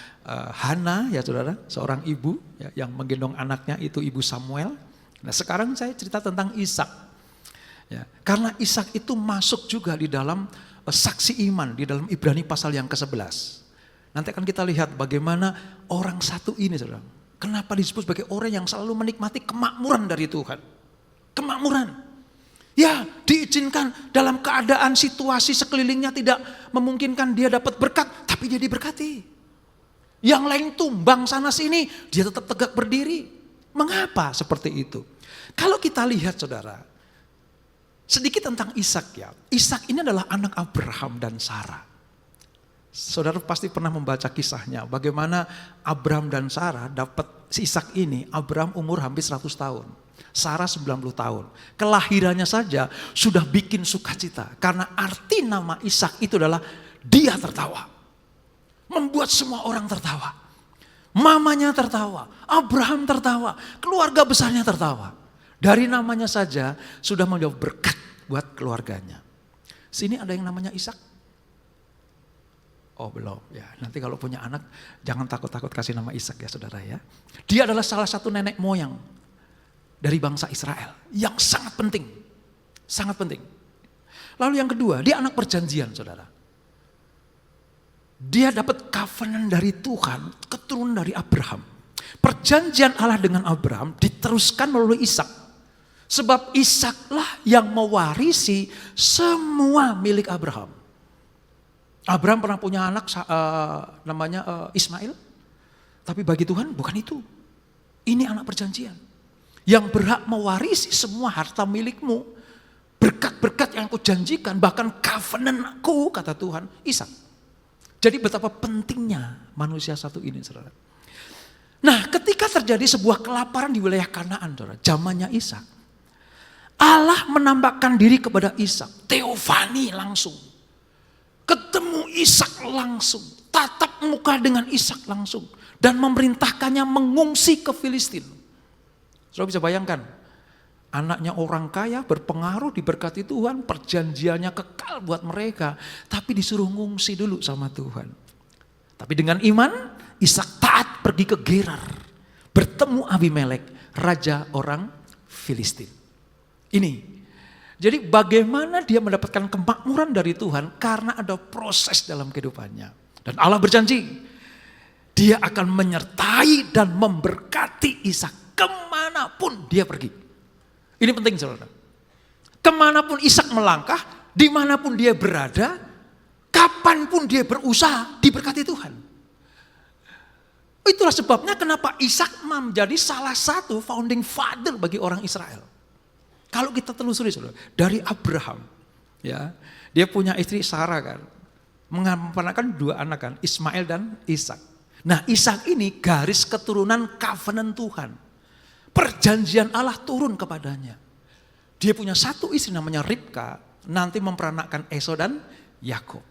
Hana ya saudara, seorang ibu ya, yang menggendong anaknya itu Ibu Samuel. Nah, sekarang saya cerita tentang Ishak. Ya, karena Ishak itu masuk juga di dalam saksi iman di dalam Ibrani pasal yang ke-11. Nanti akan kita lihat bagaimana orang satu ini saudara, kenapa disebut sebagai orang yang selalu menikmati kemakmuran dari Tuhan. Kemakmuran. Ya, diizinkan dalam keadaan situasi sekelilingnya tidak memungkinkan dia dapat berkat, tapi dia diberkati. Yang lain tumbang sana sini, dia tetap tegak berdiri. Mengapa seperti itu? Kalau kita lihat saudara, Sedikit tentang Ishak ya. Ishak ini adalah anak Abraham dan Sarah. Saudara pasti pernah membaca kisahnya. Bagaimana Abraham dan Sarah dapat si Ishak ini. Abraham umur hampir 100 tahun. Sarah 90 tahun. Kelahirannya saja sudah bikin sukacita. Karena arti nama Ishak itu adalah dia tertawa. Membuat semua orang tertawa. Mamanya tertawa. Abraham tertawa. Keluarga besarnya tertawa. Dari namanya saja sudah menjadi berkat buat keluarganya. Sini ada yang namanya Ishak? Oh belum ya. Nanti kalau punya anak jangan takut-takut kasih nama Ishak ya saudara ya. Dia adalah salah satu nenek moyang dari bangsa Israel yang sangat penting. Sangat penting. Lalu yang kedua, dia anak perjanjian saudara. Dia dapat covenant dari Tuhan, keturunan dari Abraham. Perjanjian Allah dengan Abraham diteruskan melalui Ishak. Sebab Ishaklah yang mewarisi semua milik Abraham. Abraham pernah punya anak namanya Ismail. Tapi bagi Tuhan bukan itu. Ini anak perjanjian. Yang berhak mewarisi semua harta milikmu. Berkat-berkat yang aku janjikan, bahkan covenant-ku kata Tuhan, Ishak. Jadi betapa pentingnya manusia satu ini saudara. Nah ketika terjadi sebuah kelaparan di wilayah Kanaan saudara, zamannya Ishak. Allah menampakkan diri kepada Ishak, teofani langsung. Ketemu Ishak langsung, tatap muka dengan Ishak langsung. Dan memerintahkannya mengungsi ke Filistin. Saudara bisa bayangkan, anaknya orang kaya berpengaruh diberkati Tuhan, perjanjiannya kekal buat mereka. Tapi disuruh ngungsi dulu sama Tuhan. Tapi dengan iman, Ishak taat pergi ke Gerar. Bertemu Abimelek, raja orang Filistin. Ini, jadi bagaimana dia mendapatkan kemakmuran dari Tuhan karena ada proses dalam kehidupannya. Dan Allah berjanji, dia akan menyertai dan memberkati Ishak kemanapun dia pergi. Ini penting saudara. Kemanapun Ishak melangkah, dimanapun dia berada, kapanpun dia berusaha, diberkati Tuhan. Itulah sebabnya kenapa Ishak menjadi salah satu founding father bagi orang Israel. Kalau kita telusuri saudara, dari Abraham, ya, dia punya istri Sarah kan, mengamankan 2 anak kan, Ismail dan Ishak. Nah Ishak ini garis keturunan covenant Tuhan. Perjanjian Allah turun kepadanya. Dia punya satu istri namanya Ribka, nanti memperanakkan Esau dan Yakub.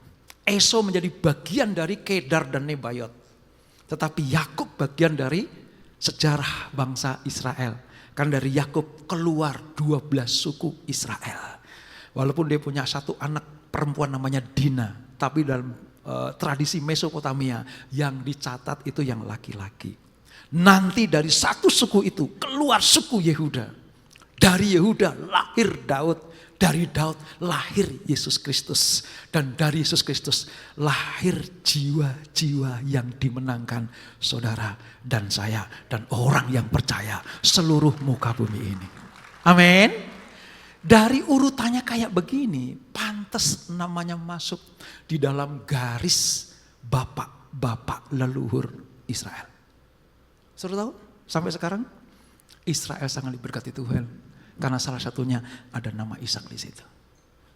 Esau menjadi bagian dari Kedar dan Nebayot. Tetapi Yakub bagian dari sejarah bangsa Israel. Karena dari Yakub keluar 12 suku Israel. Walaupun dia punya satu anak perempuan namanya Dina. Tapi dalam tradisi Mesopotamia yang dicatat itu yang laki-laki. Nanti dari satu suku itu keluar suku Yehuda. Dari Yehuda lahir Daud. Dari Daud lahir Yesus Kristus. Dan dari Yesus Kristus lahir jiwa-jiwa yang dimenangkan saudara dan saya. Dan orang yang percaya seluruh muka bumi ini. Amin. Dari urutannya kayak begini, pantas namanya masuk di dalam garis bapak-bapak leluhur Israel. Saudara tahu sampai sekarang Israel sangat diberkati Tuhan. Karena salah satunya ada nama Ishak di situ.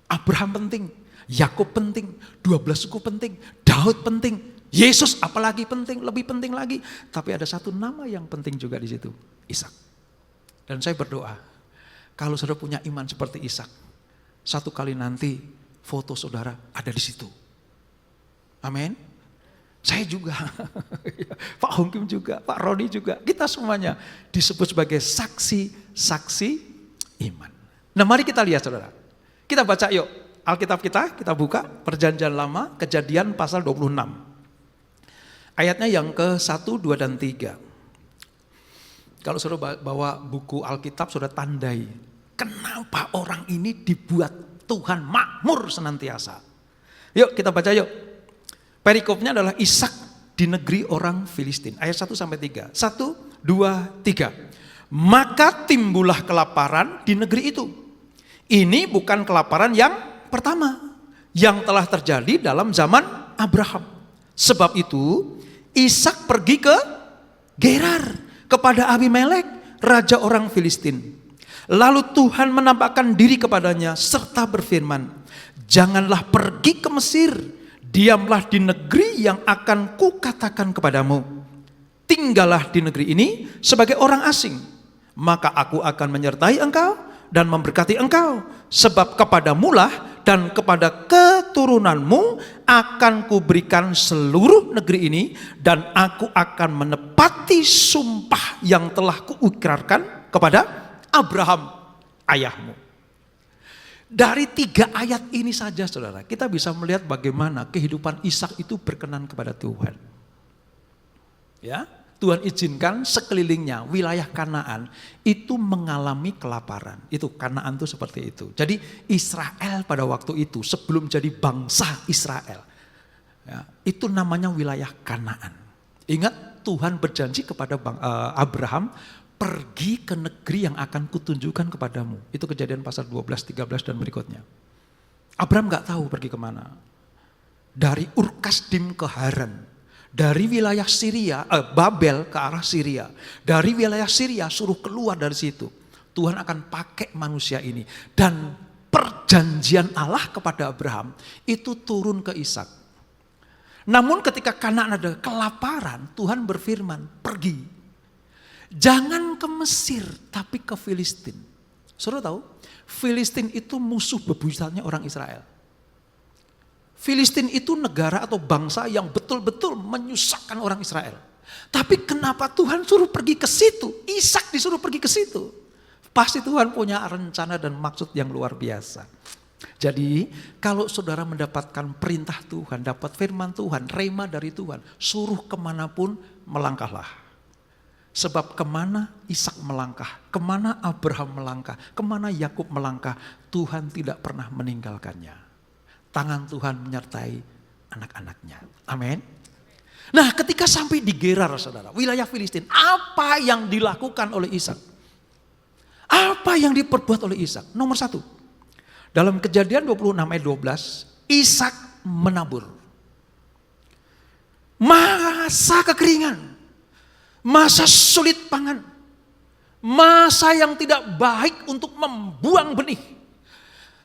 Abraham penting, Yakub penting, 12 suku penting, Daud penting, Yesus apalagi penting, lebih penting lagi. Tapi ada satu nama yang penting juga di situ, Ishak. Dan saya berdoa, kalau saudara punya iman seperti Ishak, satu kali nanti foto saudara ada di situ. Amin. Saya juga, Pak Hongkim juga, Pak Roni juga, kita semuanya disebut sebagai saksi-saksi iman. Nah mari kita lihat saudara. Kita baca yuk Alkitab kita buka Perjanjian Lama Kejadian pasal 26. Ayatnya yang ke-1, 2, dan 3. Kalau saudara bawa buku Alkitab saudara tandai. Kenapa orang ini dibuat Tuhan makmur senantiasa. Yuk kita baca yuk. Perikopnya adalah Ishak di negeri orang Filistin. Ayat 1-3. 1, 2, 3. Maka timbullah kelaparan di negeri itu. Ini bukan kelaparan yang pertama yang telah terjadi dalam zaman Abraham. Sebab itu Ishak pergi ke Gerar kepada Abimelek, raja orang Filistin. Lalu Tuhan menampakkan diri kepadanya serta berfirman, janganlah pergi ke Mesir, diamlah di negeri yang akan kukatakan kepadamu. Tinggallah di negeri ini sebagai orang asing, maka aku akan menyertai engkau dan memberkati engkau, sebab kepadamulah dan kepada keturunanmu akan kuberikan seluruh negeri ini, dan aku akan menepati sumpah yang telah kuikrarkan kepada Abraham ayahmu. Dari 3 ayat ini saja saudara, kita bisa melihat bagaimana kehidupan Ishak itu berkenan kepada Tuhan. Ya, Tuhan izinkan sekelilingnya wilayah Kanaan itu mengalami kelaparan. Itu Kanaan itu seperti itu. Jadi Israel pada waktu itu sebelum jadi bangsa Israel, ya, itu namanya wilayah Kanaan. Ingat, Tuhan berjanji kepada Abraham, pergi ke negeri yang akan kutunjukkan kepadamu. Itu Kejadian pasal 12, 13 dan berikutnya. Abraham gak tahu pergi kemana. Dari Ur-Kasdim ke Haran. Dari wilayah Syria, Babel ke arah Syria. Dari wilayah Syria suruh keluar dari situ. Tuhan akan pakai manusia ini. Dan perjanjian Allah kepada Abraham itu turun ke Ishak. Namun ketika Kanaan ada kelaparan, Tuhan berfirman, pergi. Jangan ke Mesir, tapi ke Filistin. Saudara tahu, Filistin itu musuh bebuyutannya orang Israel. Filistin itu negara atau bangsa yang betul-betul menyusahkan orang Israel. Tapi kenapa Tuhan suruh pergi ke situ? Ishak disuruh pergi ke situ. Pasti Tuhan punya rencana dan maksud yang luar biasa. Jadi kalau saudara mendapatkan perintah Tuhan, dapat firman Tuhan, rema dari Tuhan, suruh kemanapun melangkahlah. Sebab kemana Ishak melangkah, kemana Abraham melangkah, kemana Yakub melangkah, Tuhan tidak pernah meninggalkannya. Tangan Tuhan menyertai anak-anaknya. Amin. Nah, ketika sampai di Gerar, saudara, wilayah Filistin, apa yang dilakukan oleh Ishak? Apa yang diperbuat oleh Ishak? Nomor 1, dalam Kejadian 26 ayat 12, Ishak menabur. Masa kekeringan, masa sulit pangan, masa yang tidak baik untuk membuang benih.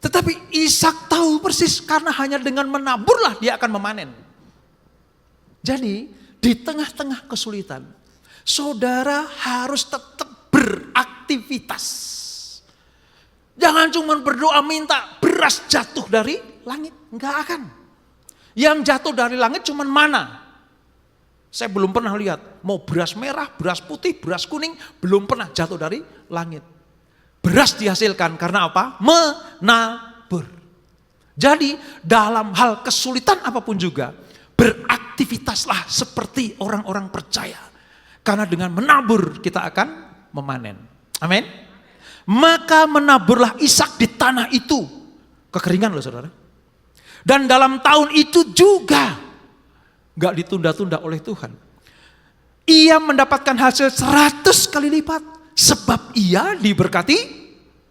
Tetapi Ishak tahu persis karena hanya dengan menaburlah dia akan memanen. Jadi di tengah-tengah kesulitan, saudara harus tetap beraktivitas. Jangan cuma berdoa minta beras jatuh dari langit, enggak akan. Yang jatuh dari langit cuma mana? Saya belum pernah lihat, mau beras merah, beras putih, beras kuning, belum pernah jatuh dari langit. Beras dihasilkan karena apa? Menabur. Jadi dalam hal kesulitan apapun juga, beraktivitaslah seperti orang-orang percaya. Karena dengan menabur kita akan memanen. Amin. Maka menaburlah Ishak di tanah itu. Kekeringan loh saudara. Dan dalam tahun itu juga gak ditunda-tunda oleh Tuhan. Ia mendapatkan hasil 100 kali lipat. Sebab ia diberkati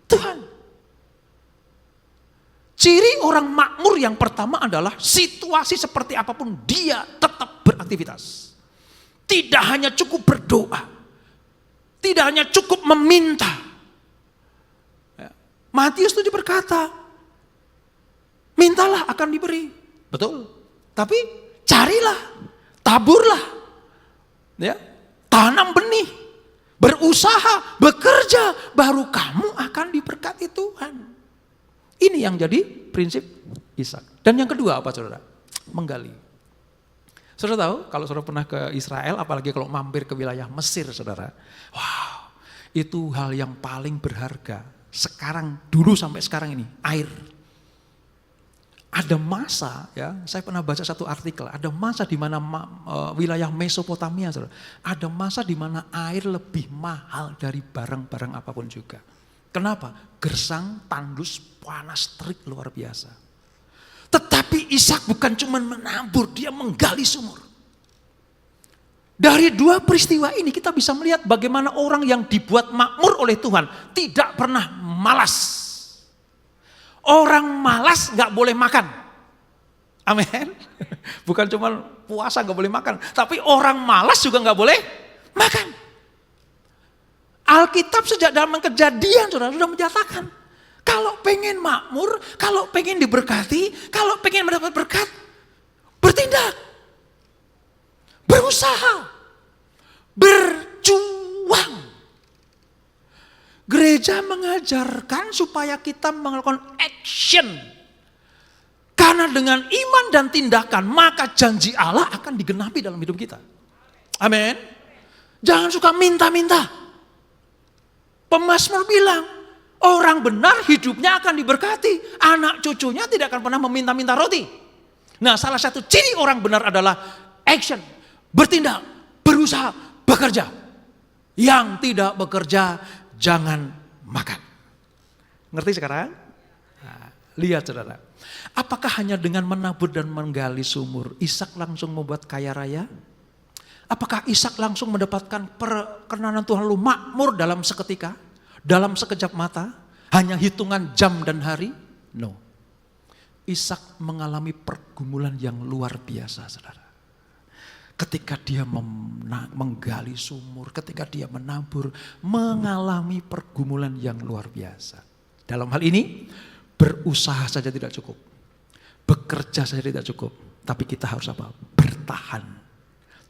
Tuhan. Ciri orang makmur yang pertama adalah situasi seperti apapun dia tetap beraktivitas. Tidak hanya cukup berdoa. Tidak hanya cukup meminta. Matius itu berkata, mintalah akan diberi. Betul. Tapi carilah, taburlah. Ya, tanam benih. Berusaha, bekerja, baru kamu akan diberkati Tuhan. Ini yang jadi prinsip Ishak. Dan yang kedua apa saudara? Menggali. Saudara tahu kalau saudara pernah ke Israel, apalagi kalau mampir ke wilayah Mesir saudara. Wow, itu hal yang paling berharga. Sekarang, dulu sampai sekarang ini, air. Ada masa, ya, saya pernah baca satu artikel, ada masa di mana wilayah Mesopotamia, saudara, ada masa di mana air lebih mahal dari barang-barang apapun juga. Kenapa? Gersang, tandus, panas, terik luar biasa. Tetapi Ishak bukan cuma menabur, dia menggali sumur. Dari 2 peristiwa ini kita bisa melihat bagaimana orang yang dibuat makmur oleh Tuhan tidak pernah malas. Orang malas gak boleh makan. Amin. Bukan cuma puasa gak boleh makan, tapi orang malas juga gak boleh makan. Alkitab sejak zaman Kejadian saudara sudah menyatakan. Kalau pengen makmur, kalau pengen diberkati, kalau pengen mendapat berkat, bertindak. Berusaha. Berjuang. Gereja mengajarkan supaya kita melakukan action. Karena dengan iman dan tindakan, maka janji Allah akan digenapi dalam hidup kita. Amin. Jangan suka minta-minta. Pemazmur bilang, orang benar hidupnya akan diberkati. Anak cucunya tidak akan pernah meminta-minta roti. Nah, salah satu ciri orang benar adalah action. Bertindak, berusaha, bekerja. Yang tidak bekerja, jangan makan. Ngerti sekarang? Nah, lihat saudara. Apakah hanya dengan menabur dan menggali sumur, Ishak langsung membuat kaya raya? Apakah Ishak langsung mendapatkan perkenanan Tuhan lalu makmur dalam seketika? Dalam sekejap mata? Hanya hitungan jam dan hari? No. Ishak mengalami pergumulan yang luar biasa, saudara. Ketika dia menggali sumur, ketika dia menabur, mengalami pergumulan yang luar biasa. Dalam hal ini, berusaha saja tidak cukup. Bekerja saja tidak cukup. Tapi kita harus apa? Bertahan.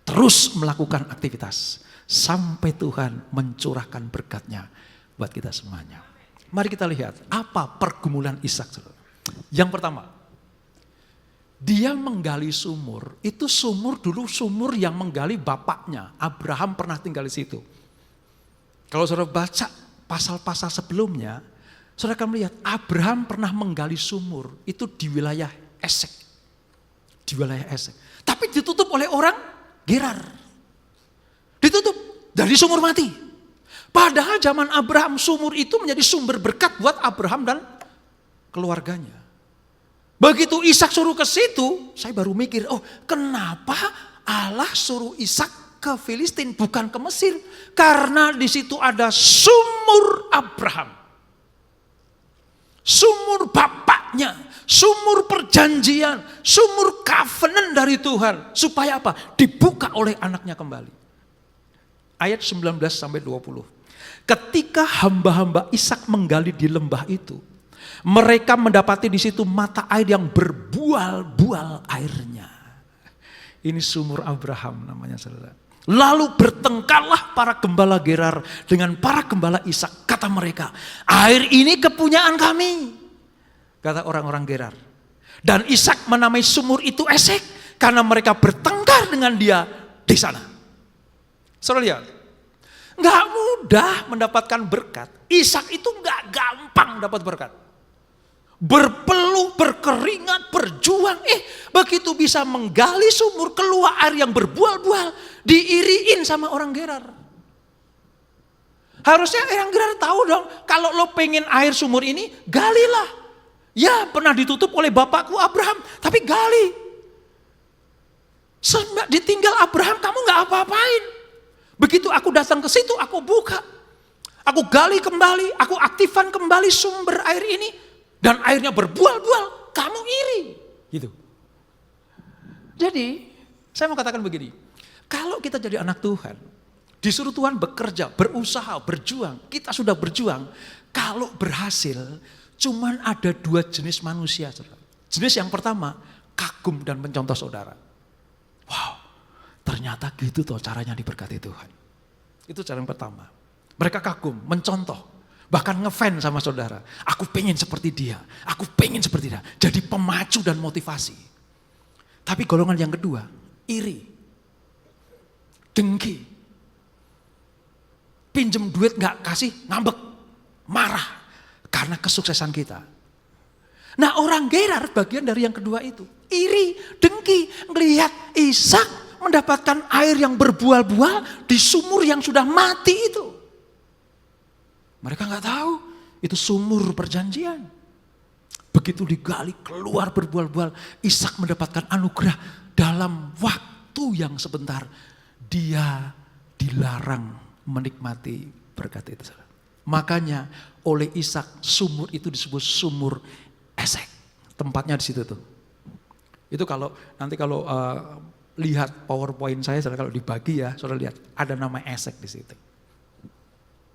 Terus melakukan aktivitas sampai Tuhan mencurahkan berkat-Nya buat kita semuanya. Mari kita lihat apa pergumulan Ishak. Yang pertama, dia menggali sumur. Itu sumur dulu sumur yang menggali bapaknya. Abraham pernah tinggal di situ. Kalau saudara baca pasal-pasal sebelumnya, saudara akan melihat Abraham pernah menggali sumur. Itu di wilayah Esek. Di wilayah Esek. Tapi ditutup oleh orang Gerar. Ditutup dari sumur mati. Padahal zaman Abraham sumur itu menjadi sumber berkat buat Abraham dan keluarganya. Begitu Ishak suruh ke situ, saya baru mikir, oh kenapa Allah suruh Ishak ke Filistin bukan ke Mesir? Karena di situ ada sumur Abraham. Sumur bapaknya, sumur perjanjian, sumur covenant dari Tuhan. Supaya apa? Dibuka oleh anaknya kembali. Ayat 19 sampai 20. Ketika hamba-hamba Ishak menggali di lembah itu, mereka mendapati di situ mata air yang berbual-bual airnya. Ini sumur Abraham namanya, saudara. Lalu bertengkarlah para gembala Gerar dengan para gembala Ishak. Kata mereka, air ini kepunyaan kami. Kata orang-orang Gerar. Dan Ishak menamai sumur itu Esek karena mereka bertengkar dengan dia di sana. Saudara lihat, gak mudah mendapatkan berkat. Ishak itu gak gampang dapat berkat. Berpeluh, berkeringat, berjuang. Begitu bisa menggali sumur, keluar air yang berbual-bual, diiriin sama orang Gerar. Harusnya orang Gerar tahu dong, kalau lo pengen air sumur ini, galilah. Ya pernah ditutup oleh bapakku Abraham, tapi gali. Ditinggal Abraham, kamu gak apa-apain. Begitu aku datang ke situ, aku buka. Aku gali kembali, aku aktifkan kembali sumber air ini. Dan airnya berbual-bual, kamu iri. Gitu. Jadi, saya mau katakan begini. Kalau kita jadi anak Tuhan, disuruh Tuhan bekerja, berusaha, berjuang. Kita sudah berjuang. Kalau berhasil, cuman ada dua jenis manusia. Jenis yang pertama, kagum dan mencontoh saudara. Wow, ternyata gitu tuh caranya diberkati Tuhan. Itu cara yang pertama. Mereka kagum, mencontoh. Bahkan ngefans sama saudara. Aku pengen seperti dia. Aku pengen seperti dia. Jadi pemacu dan motivasi. Tapi golongan yang kedua, iri. Dengki. Pinjem duit gak kasih, ngambek. Marah. Karena kesuksesan kita. Nah orang Gerar bagian dari yang kedua itu. Iri, dengki. Ngelihat Ishak mendapatkan air yang berbual-bual di sumur yang sudah mati itu. Mereka nggak tahu itu sumur perjanjian. Begitu digali keluar berbual-bual, Ishak mendapatkan anugerah dalam waktu yang sebentar. Dia dilarang menikmati berkat itu. Makanya oleh Ishak sumur itu disebut sumur Esek. Tempatnya di situ tuh. Itu kalau nanti kalau lihat PowerPoint saya, saudara kalau dibagi ya, saudara lihat ada nama Esek di situ.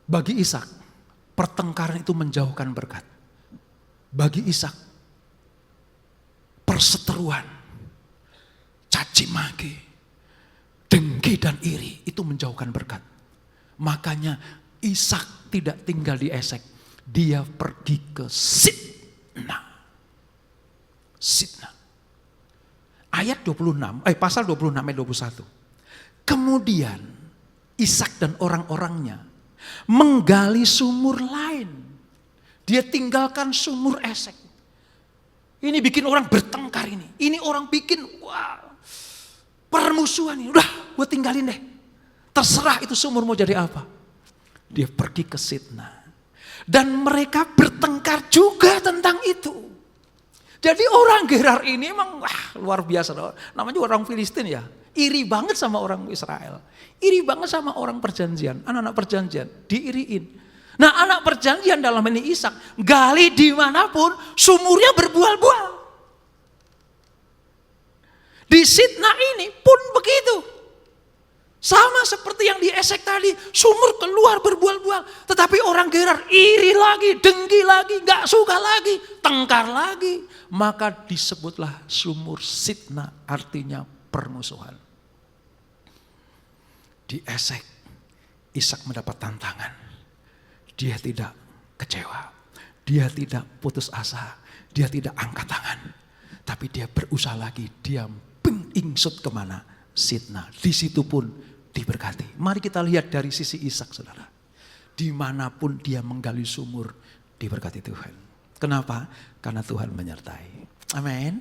Bagi Ishak, pertengkaran itu menjauhkan berkat. Bagi Ishak, perseteruan, caci maki, dengki dan iri itu menjauhkan berkat. Makanya Ishak tidak tinggal di Esek, dia pergi ke Sitna. Sitna. Ayat 26, pasal 26 ayat 21. Kemudian Ishak dan orang-orangnya menggali sumur lain. Dia tinggalkan sumur Esek. Ini bikin orang bertengkar ini. Ini orang bikin permusuhan ini. Udah, gue tinggalin deh. Terserah itu sumur mau jadi apa. Dia pergi ke Sitna. Dan mereka bertengkar juga tentang itu. Jadi orang Gerar ini emang luar biasa. Namanya orang Filistin ya. Iri banget sama orang Israel. Iri banget sama orang perjanjian. Anak-anak perjanjian diiriin. Nah anak perjanjian dalam ini Ishak. Gali dimanapun sumurnya berbual-bual. Di Sitna ini pun begitu. Sama seperti yang di Esek tadi. Sumur keluar berbual-bual. Tetapi orang Gerar iri lagi, dengki lagi, gak suka lagi, tengkar lagi. Maka disebutlah sumur Sitna, artinya permusuhan. Di Esek, Ishak mendapat tantangan. Dia tidak kecewa. Dia tidak putus asa. Dia tidak angkat tangan. Tapi dia berusaha lagi. Dia ingsut kemana? Sitna. Di situ pun diberkati. Mari kita lihat dari sisi Ishak, saudara. Dimanapun dia menggali sumur, diberkati Tuhan. Kenapa? Karena Tuhan menyertai. Amin.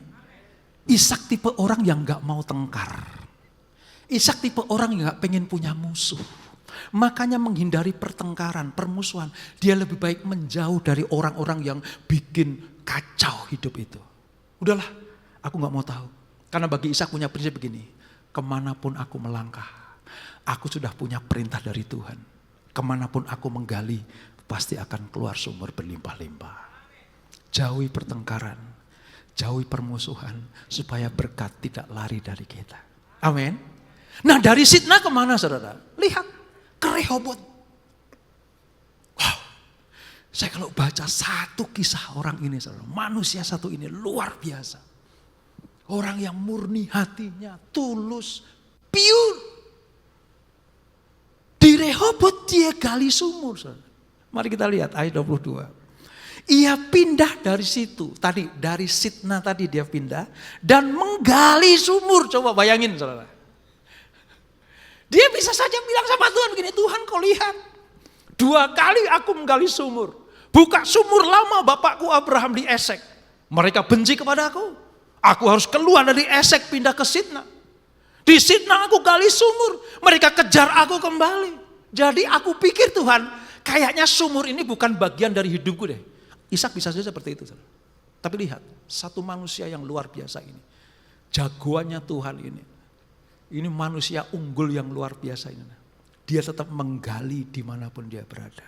Ishak tipe orang yang gak mau tengkar. Ishak tipe orang yang gak pengen punya musuh. Makanya menghindari pertengkaran, permusuhan. Dia lebih baik menjauh dari orang-orang yang bikin kacau hidup itu. Udahlah, aku gak mau tahu. Karena bagi Ishak punya prinsip begini. Kemanapun aku melangkah, aku sudah punya perintah dari Tuhan. Kemanapun aku menggali, pasti akan keluar sumur berlimpah-limpah. Jauhi pertengkaran, jauhi permusuhan, supaya berkat tidak lari dari kita. Amin. Nah dari Sitna kemana saudara? Lihat, ke Rehobot. Wow, saya kalau baca satu kisah orang ini saudara, manusia satu ini luar biasa. Orang yang murni hatinya, tulus, pure. Di Rehobot dia gali sumur saudara. Mari kita lihat ayat 22. Ia pindah dari situ, tadi dari Sitna tadi dia pindah dan menggali sumur. Coba bayangin saudara. Dia bisa saja bilang sama Tuhan begini, Tuhan kau lihat, 2 kali aku menggali sumur. Buka sumur lama bapakku Abraham di Esek. Mereka benci kepada aku. Aku harus keluar dari Esek pindah ke Sitna. Di Sitna aku gali sumur. Mereka kejar aku kembali. Jadi aku pikir Tuhan, kayaknya sumur ini bukan bagian dari hidupku deh. Ishak bisa saja seperti itu. Tapi lihat, satu manusia yang luar biasa ini. Jagoannya Tuhan ini. Ini manusia unggul yang luar biasa ini. Dia tetap menggali dimanapun dia berada.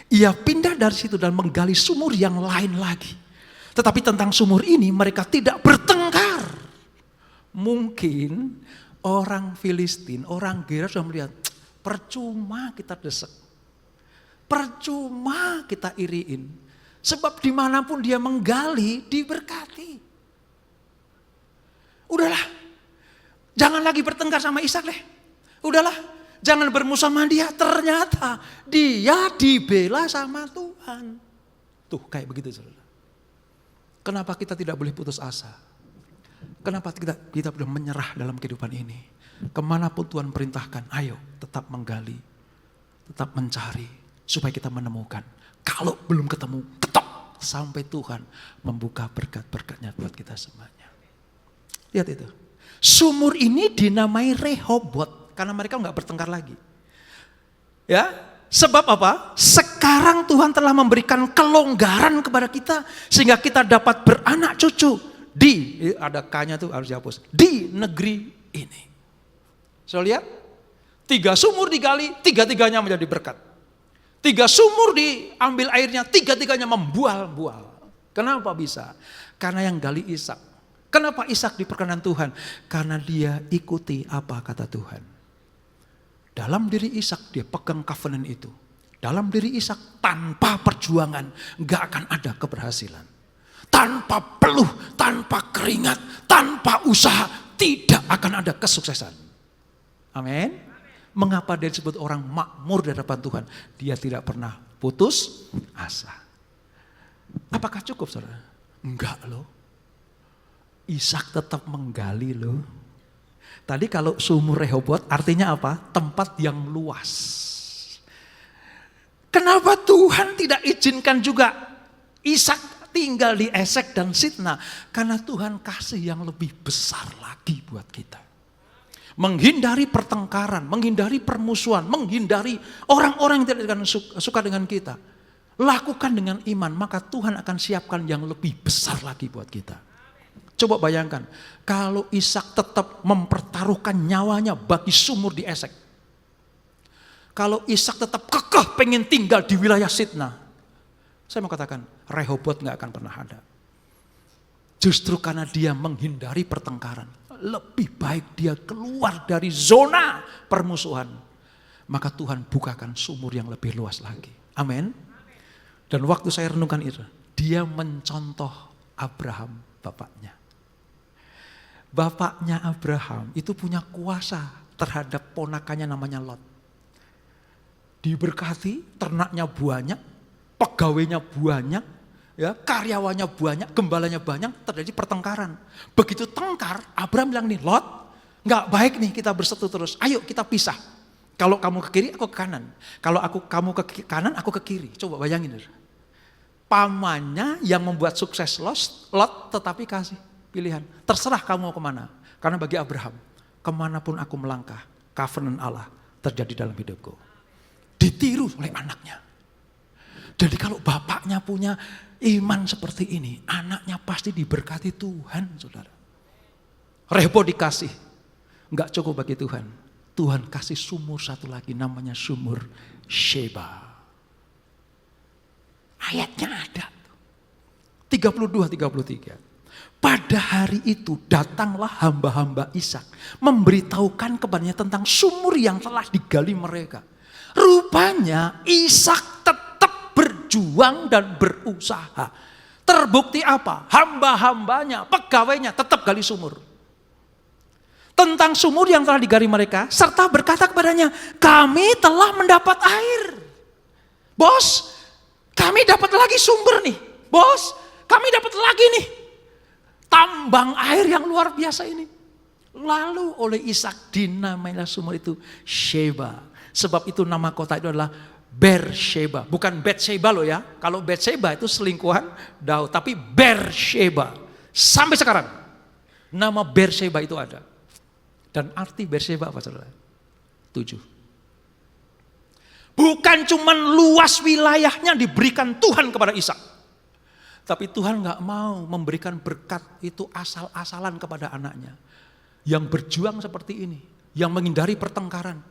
Ia pindah dari situ dan menggali sumur yang lain lagi. Tetapi tentang sumur ini mereka tidak bertengkar. Mungkin orang Filistin, orang Gerar sudah melihat, percuma kita desek. Percuma kita iriin. Sebab dimanapun dia menggali, diberkati. Udahlah. Jangan lagi bertengkar sama Ishak deh. Udahlah, jangan bermusuh sama dia. Ternyata dia dibela sama Tuhan. Tuh kayak begitu saudara. Kenapa kita tidak boleh putus asa? Kenapa kita boleh menyerah dalam kehidupan ini? Kemanapun Tuhan perintahkan, ayo tetap menggali. Tetap mencari supaya kita menemukan. Kalau belum ketemu, ketok sampai Tuhan membuka berkat-berkatnya buat kita semuanya. Lihat itu. Sumur ini dinamai Rehobot karena mereka nggak bertengkar lagi. Ya, sebab apa? Sekarang Tuhan telah memberikan kelonggaran kepada kita sehingga kita dapat beranak cucu di, ada K-nya tuh harus dihapus, di negeri ini. So lihat, 3 sumur digali, 3-3-nya menjadi berkat. 3 sumur diambil airnya, 3-3-nya membual-bual. Kenapa bisa? Karena yang gali Ishak. Kenapa Ishak diperkenan Tuhan? Karena dia ikuti apa kata Tuhan. Dalam diri Ishak dia pegang covenant itu. dalam diri Ishak tanpa perjuangan gak akan ada keberhasilan. Tanpa peluh, tanpa keringat, tanpa usaha tidak akan ada kesuksesan. Amin. Mengapa dia disebut orang makmur di hadapan Tuhan? Dia tidak pernah putus asa. Apakah cukup, saudara? Enggak loh. Ishak tetap menggali loh. Tadi kalau sumur Rehobot artinya apa? Tempat yang luas. Kenapa Tuhan tidak izinkan juga Ishak tinggal di Esek dan Sitna? Karena Tuhan kasih yang lebih besar lagi buat kita. Menghindari pertengkaran, menghindari permusuhan, menghindari orang-orang yang tidak suka dengan kita. Lakukan dengan iman, maka Tuhan akan siapkan yang lebih besar lagi buat kita. Coba bayangkan, kalau Ishak tetap mempertaruhkan nyawanya bagi sumur di Esek. Kalau Ishak tetap kekeh pengen tinggal di wilayah Sitna, saya mau katakan Rehobot gak akan pernah ada. Justru karena dia menghindari pertengkaran, lebih baik dia keluar dari zona permusuhan. Maka Tuhan bukakan sumur yang lebih luas lagi. Amin. Dan waktu saya renungkan itu, dia mencontoh Abraham, bapaknya. Bapaknya Abraham itu punya kuasa terhadap ponakannya namanya Lot. Diberkati, ternaknya banyak, pegawainya banyak, ya, karyawannya banyak, gembalanya banyak, terjadi pertengkaran. Begitu tengkar, Abraham bilang nih, Lot, nggak baik nih kita bersatu terus. Ayo kita pisah. Kalau kamu ke kiri, aku ke kanan. Kalau kamu ke kanan, aku ke kiri. Coba bayangin. Pamannya yang membuat sukses Lot, tetapi kasih pilihan. Terserah kamu mau kemana. Karena bagi Abraham, kemanapun aku melangkah, covenant Allah terjadi dalam hidupku. Ditiru oleh anaknya. Jadi kalau bapaknya punya iman seperti ini, anaknya pasti diberkati Tuhan, saudara. Rehobot dikasih, enggak cukup bagi Tuhan. Tuhan kasih sumur satu lagi, namanya sumur Sheba. Ayatnya ada. 32-33. Pada hari itu datanglah hamba-hamba Ishak, memberitahukan kepadanya tentang sumur yang telah digali mereka. Rupanya Ishak tetap berjuang dan berusaha. Terbukti apa? Hamba-hambanya, pegawainya tetap gali sumur. Tentang sumur yang telah digali mereka, serta berkata kepadanya, kami telah mendapat air. Bos, kami dapat lagi sumber nih. Bos, kami dapat lagi nih. Tambang air yang luar biasa ini. Lalu oleh Ishak dinamailah sumur itu Sheba. Sebab itu nama kota itu adalah Beersheba. Bukan Betsheba loh ya. Kalau Betsheba itu selingkuhan Daud. Tapi Beersheba. Sampai sekarang nama Beersheba itu ada. Dan arti Beersheba apa saudara? 7. Bukan cuman luas wilayahnya diberikan Tuhan kepada Ishak. Tapi Tuhan gak mau memberikan berkat itu asal-asalan kepada anaknya. Yang berjuang seperti ini. Yang menghindari pertengkaran.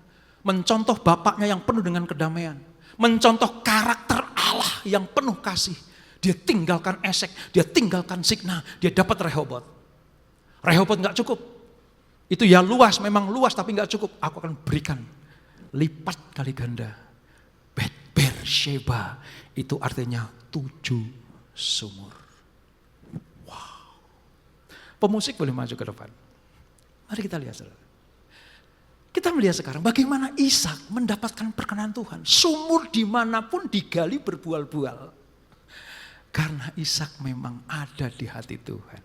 Mencontoh bapaknya yang penuh dengan kedamaian. Mencontoh karakter Allah yang penuh kasih. Dia tinggalkan Esek, dia tinggalkan Sitna, dia dapat Rehobot. Rehobot gak cukup. Itu ya luas, memang luas tapi gak cukup. Aku akan berikan lipat kali ganda. Beersheba itu artinya 7 sumur. Wow. Pemusik boleh maju ke depan. Mari kita lihat saudara. Kita melihat sekarang bagaimana Ishak mendapatkan perkenan Tuhan. Sumur dimanapun digali berbual-bual. Karena Ishak memang ada di hati Tuhan.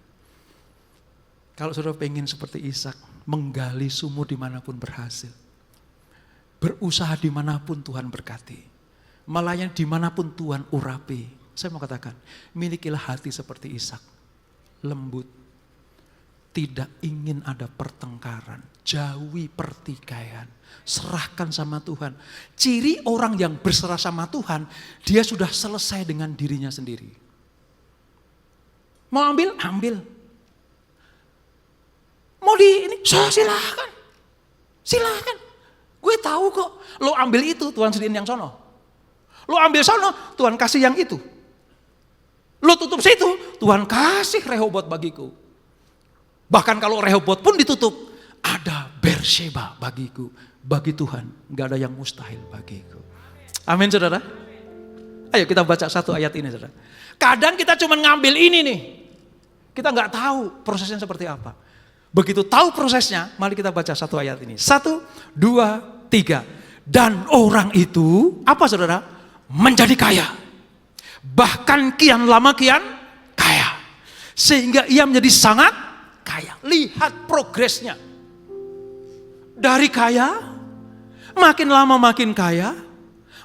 Kalau saudara pengen seperti Ishak, menggali sumur dimanapun berhasil. Berusaha dimanapun Tuhan berkati. Melayani dimanapun Tuhan urapi. Saya mau katakan, milikilah hati seperti Ishak. Lembut. Tidak ingin ada pertengkaran, jauhi pertikaian, serahkan sama Tuhan. Ciri orang yang berserah sama Tuhan, dia sudah selesai dengan dirinya sendiri. Mau ambil, ambil. Mau ini, silahkan. Silahkan. Gue tahu kok, lo ambil itu, Tuhan sediain yang sono. Lo ambil sono, Tuhan kasih yang itu. Lo tutup situ, Tuhan kasih Rehobot bagiku. Bahkan kalau Rehobot pun ditutup, ada Beersheba bagiku. Bagi Tuhan, gak ada yang mustahil bagiku. Amin saudara. Ayo kita baca satu ayat ini saudara. Kadang kita cuma ngambil ini nih. Kita nggak tahu prosesnya seperti apa. Begitu tahu prosesnya, mari kita baca satu ayat ini. 1, 2, 3. Dan orang itu, apa saudara? Menjadi kaya. Bahkan kian lama kian kaya. Sehingga ia menjadi sangat kaya. Lihat progresnya. Dari kaya, makin lama makin kaya,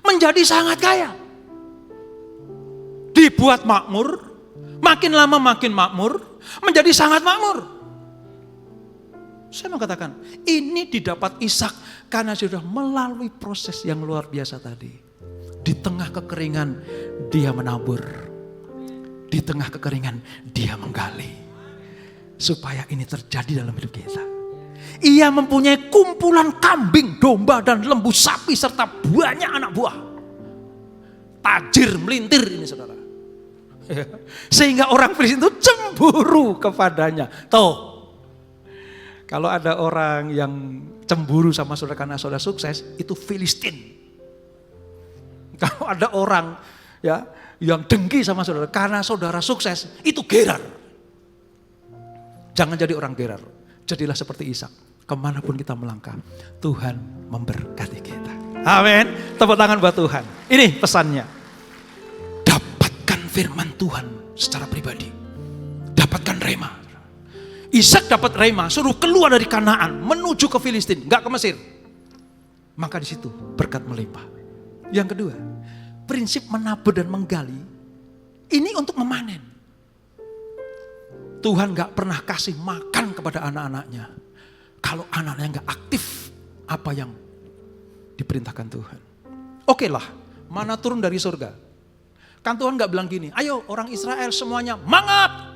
menjadi sangat kaya. Dibuat makmur, makin lama makin makmur, menjadi sangat makmur. Saya mau katakan, ini didapat Ishak karena sudah melalui proses yang luar biasa tadi. Di tengah kekeringan dia menabur. Di tengah kekeringan dia menggali. Supaya ini terjadi dalam hidup kita. Ia mempunyai kumpulan kambing, domba dan lembu sapi serta banyak anak buah. Tajir melintir ini saudara. Sehingga orang Filistin itu cemburu kepadanya. Tuh. Kalau ada orang yang cemburu sama saudara karena saudara sukses, itu Filistin. Kalau ada orang ya yang dengki sama saudara karena saudara sukses, itu Gerar. Jangan jadi orang Gerar. Jadilah seperti Ishak. Kemanapun kita melangkah, Tuhan memberkati kita. Amin. Tepuk tangan buat Tuhan. Ini pesannya. Dapatkan firman Tuhan secara pribadi. Dapatkan rema. Ishak dapat rema, suruh keluar dari Kanaan, menuju ke Filistin, enggak ke Mesir. Maka di situ berkat melimpah. Yang kedua, prinsip menabur dan menggali, ini untuk memanen. Tuhan enggak pernah kasih makan kepada anak-anaknya, kalau anak-anaknya enggak aktif apa yang diperintahkan Tuhan. Oke lah, mana turun dari surga. Kan Tuhan enggak bilang gini, ayo orang Israel semuanya mangat.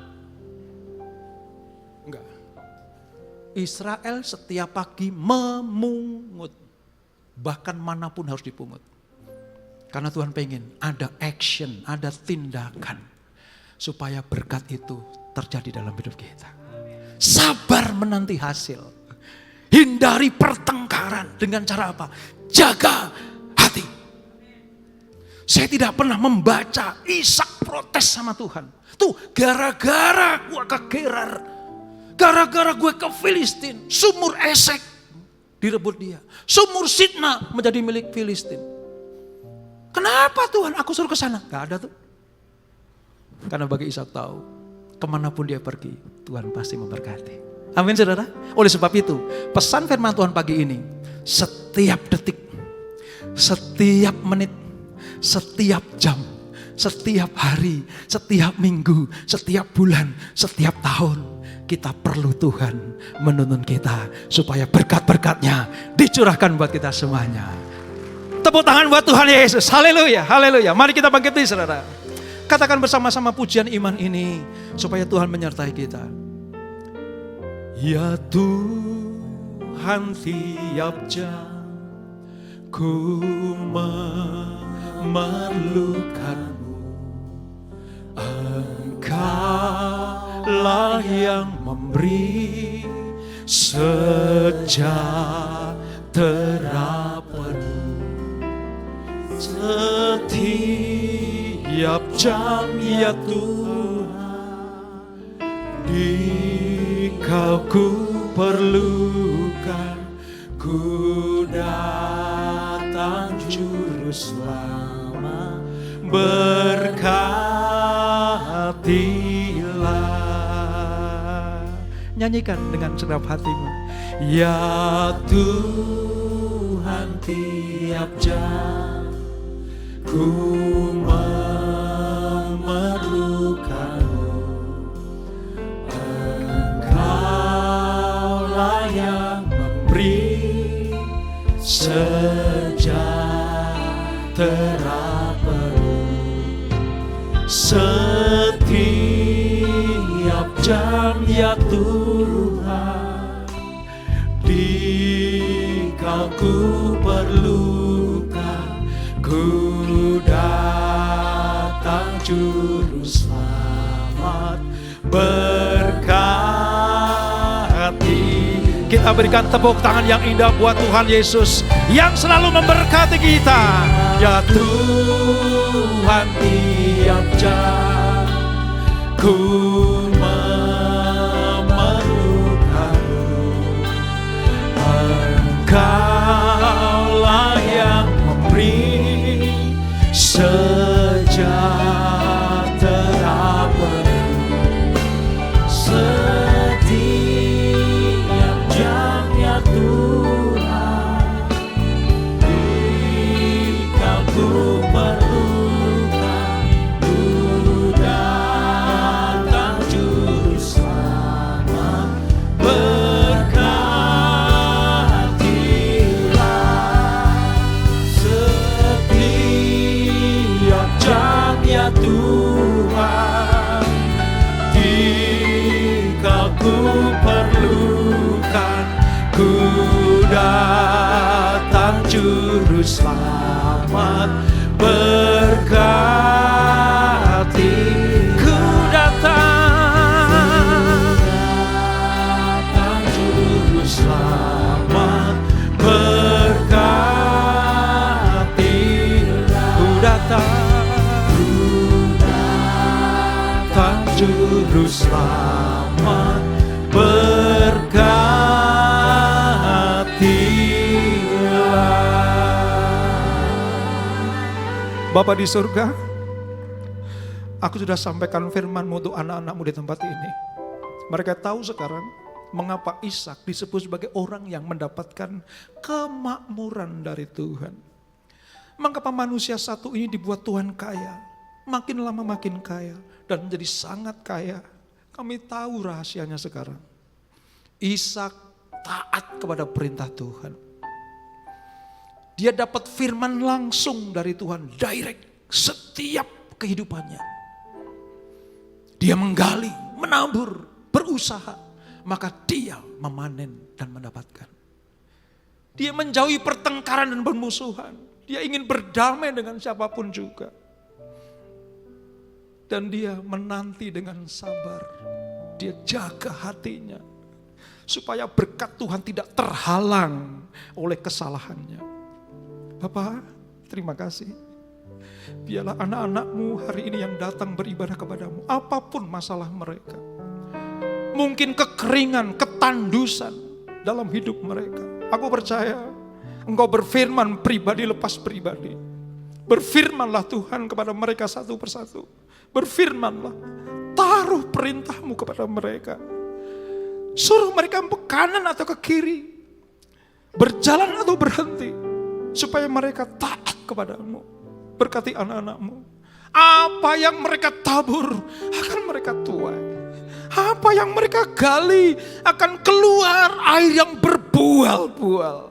Israel setiap pagi memungut. Bahkan manapun harus dipungut. Karena Tuhan pengen ada action, ada tindakan. Supaya berkat itu terjadi dalam hidup kita. Sabar menanti hasil. Hindari pertengkaran dengan cara apa? Jaga hati. Saya tidak pernah membaca Ishak protes sama Tuhan. Tuh gara-gara gua ke Gerar. Gara-gara gue ke Filistin, sumur Esek direbut dia. Sumur Sitna menjadi milik Filistin. Kenapa Tuhan aku suruh ke sana? Gak ada tuh. Karena bagi Ishak tahu, kemanapun dia pergi, Tuhan pasti memberkati. Amin saudara. Oleh sebab itu, pesan firman Tuhan pagi ini, setiap detik, setiap menit, setiap jam, setiap hari, setiap minggu, setiap bulan, setiap tahun, kita perlu Tuhan menuntun kita supaya berkat-berkatnya dicurahkan buat kita semuanya. Tepuk tangan buat Tuhan Yesus. Haleluya, haleluya. Mari kita bangkit saudara. Katakan bersama-sama pujian iman ini supaya Tuhan menyertai kita. Ya Tuhan, tiap jam ku memerlukanmu. Engkaulah yang memberi sejahtera penuh. Setiap jam ya Tuhan, di Kau ku perlukan, ku datang juru selamat, berkatilah. Nyanyikan dengan segenap hatimu. Ya Tuhan, tiap jam ku memerlukanmu. Engkaulah yang memberi sejahtera penuh. Setiap jam ya Tuhan, di Kau ku perlukan, ku datang juru selamat, berkati. Kita berikan tepuk tangan yang indah buat Tuhan Yesus yang selalu memberkati kita. Ya Tuhan, tiap jam ku memerlukanmu. Engkaulah yang memberi sejahtera penuh. Setiap jam ya Tuhan, jika ku perlukan, ku datang juru selamat. Berkatilah setiap jam ya Tuhan, jika ku perlukan, ku datang juru selamat. Berkati, ku datang juru selamat. Berkatilah, ku datang juru selamat. Bapa di surga, aku sudah sampaikan firman-Mu untuk anak-anak-Mu di tempat ini. Mereka tahu sekarang mengapa Ishak disebut sebagai orang yang mendapatkan kemakmuran dari Tuhan. Mengapa manusia satu ini dibuat Tuhan kaya, makin lama makin kaya, dan menjadi sangat kaya. Kami tahu rahasianya sekarang. Ishak taat kepada perintah Tuhan. Dia dapat firman langsung dari Tuhan, direct, setiap kehidupannya. Dia menggali, menabur, berusaha, maka dia memanen dan mendapatkan. Dia menjauhi pertengkaran dan permusuhan. Dia ingin berdamai dengan siapapun juga. Dan dia menanti dengan sabar. Dia jaga hatinya, supaya berkat Tuhan tidak terhalang oleh kesalahannya. Bapak, terima kasih. Biarlah anak-anak-Mu hari ini yang datang beribadah kepadamu, apapun masalah mereka. Mungkin kekeringan, ketandusan dalam hidup mereka. Aku percaya Engkau berfirman pribadi lepas pribadi. Berfirmanlah Tuhan kepada mereka satu persatu. Berfirmanlah, taruh perintah-Mu kepada mereka. Suruh mereka ke kanan atau ke kiri, berjalan atau berhenti, supaya mereka taat kepadamu. Berkati anak-anak-Mu. Apa yang mereka tabur akan mereka tuai. Apa yang mereka gali akan keluar air yang berbual-bual.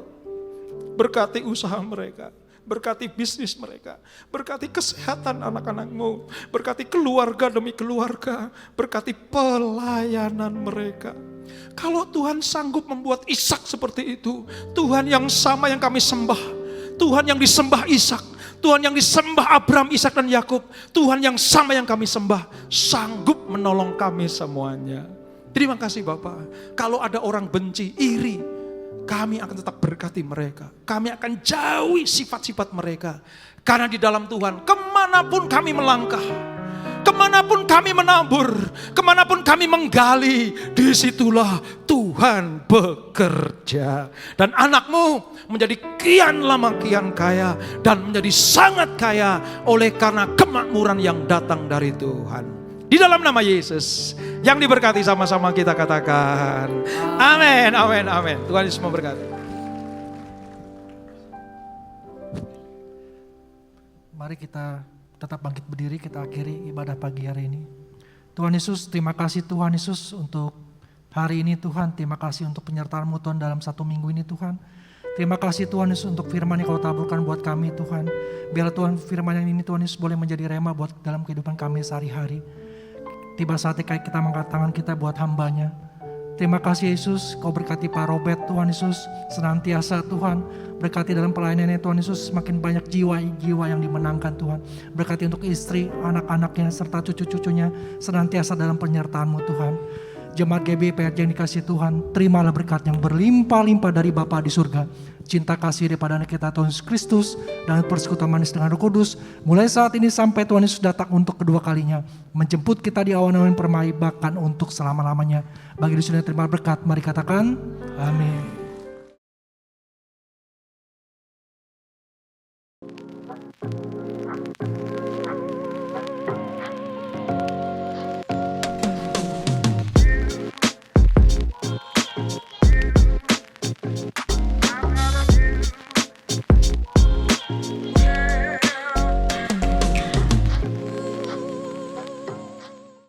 Berkati usaha mereka, berkati bisnis mereka, berkati kesehatan anak-anak-Mu, berkati keluarga demi keluarga, berkati pelayanan mereka. Kalau Tuhan sanggup membuat Ishak seperti itu, Tuhan yang sama yang kami sembah, Tuhan yang disembah Ishak, Tuhan yang disembah Abraham, Ishak dan Yakub, Tuhan yang sama yang kami sembah, sanggup menolong kami semuanya. Terima kasih Bapak. Kalau ada orang benci, iri, kami akan tetap berkati mereka. Kami akan jauhi sifat-sifat mereka. Karena di dalam Tuhan, kemanapun kami melangkah, kemanapun kami menabur, kemanapun kami menggali, disitulah Tuhan bekerja. Dan anak-Mu menjadi kian lama kian kaya, dan menjadi sangat kaya oleh karena kemakmuran yang datang dari Tuhan. Di dalam nama Yesus, yang diberkati sama-sama kita katakan, amin, amin, amin. Tuhan Yesus memberkati. Mari kita tetap bangkit berdiri, kita akhiri ibadah pagi hari ini. Tuhan Yesus, terima kasih Tuhan Yesus untuk hari ini Tuhan. Terima kasih untuk penyertaan-Mu Tuhan dalam 1 minggu ini Tuhan. Terima kasih Tuhan Yesus untuk firman yang Kau taburkan buat kami Tuhan. Biarlah Tuhan firman yang ini Tuhan Yesus boleh menjadi rema buat dalam kehidupan kami sehari-hari. Tiba saatnya kita mengangkat tangan kita buat hamba-Nya. Terima kasih Yesus, Kau berkati Pak Robert Tuhan Yesus, senantiasa Tuhan. Berkati dalam pelayanannya Tuhan Yesus, semakin banyak jiwa-jiwa yang dimenangkan Tuhan. Berkati untuk istri, anak-anaknya, serta cucu-cucunya, senantiasa dalam penyertaan-Mu Tuhan. Jemaat GBPRJ yang dikasihi Tuhan, terimalah berkat yang berlimpah-limpah dari Bapa di surga. Cinta kasih daripada anak kita Tuhan Yesus Kristus dan persekutuan manis dengan Roh Kudus mulai saat ini sampai Tuhan Yesus datang untuk kedua kalinya, menjemput kita di awan-awan permai bahkan untuk selama-lamanya. Bagi di sini terima berkat, mari katakan amin.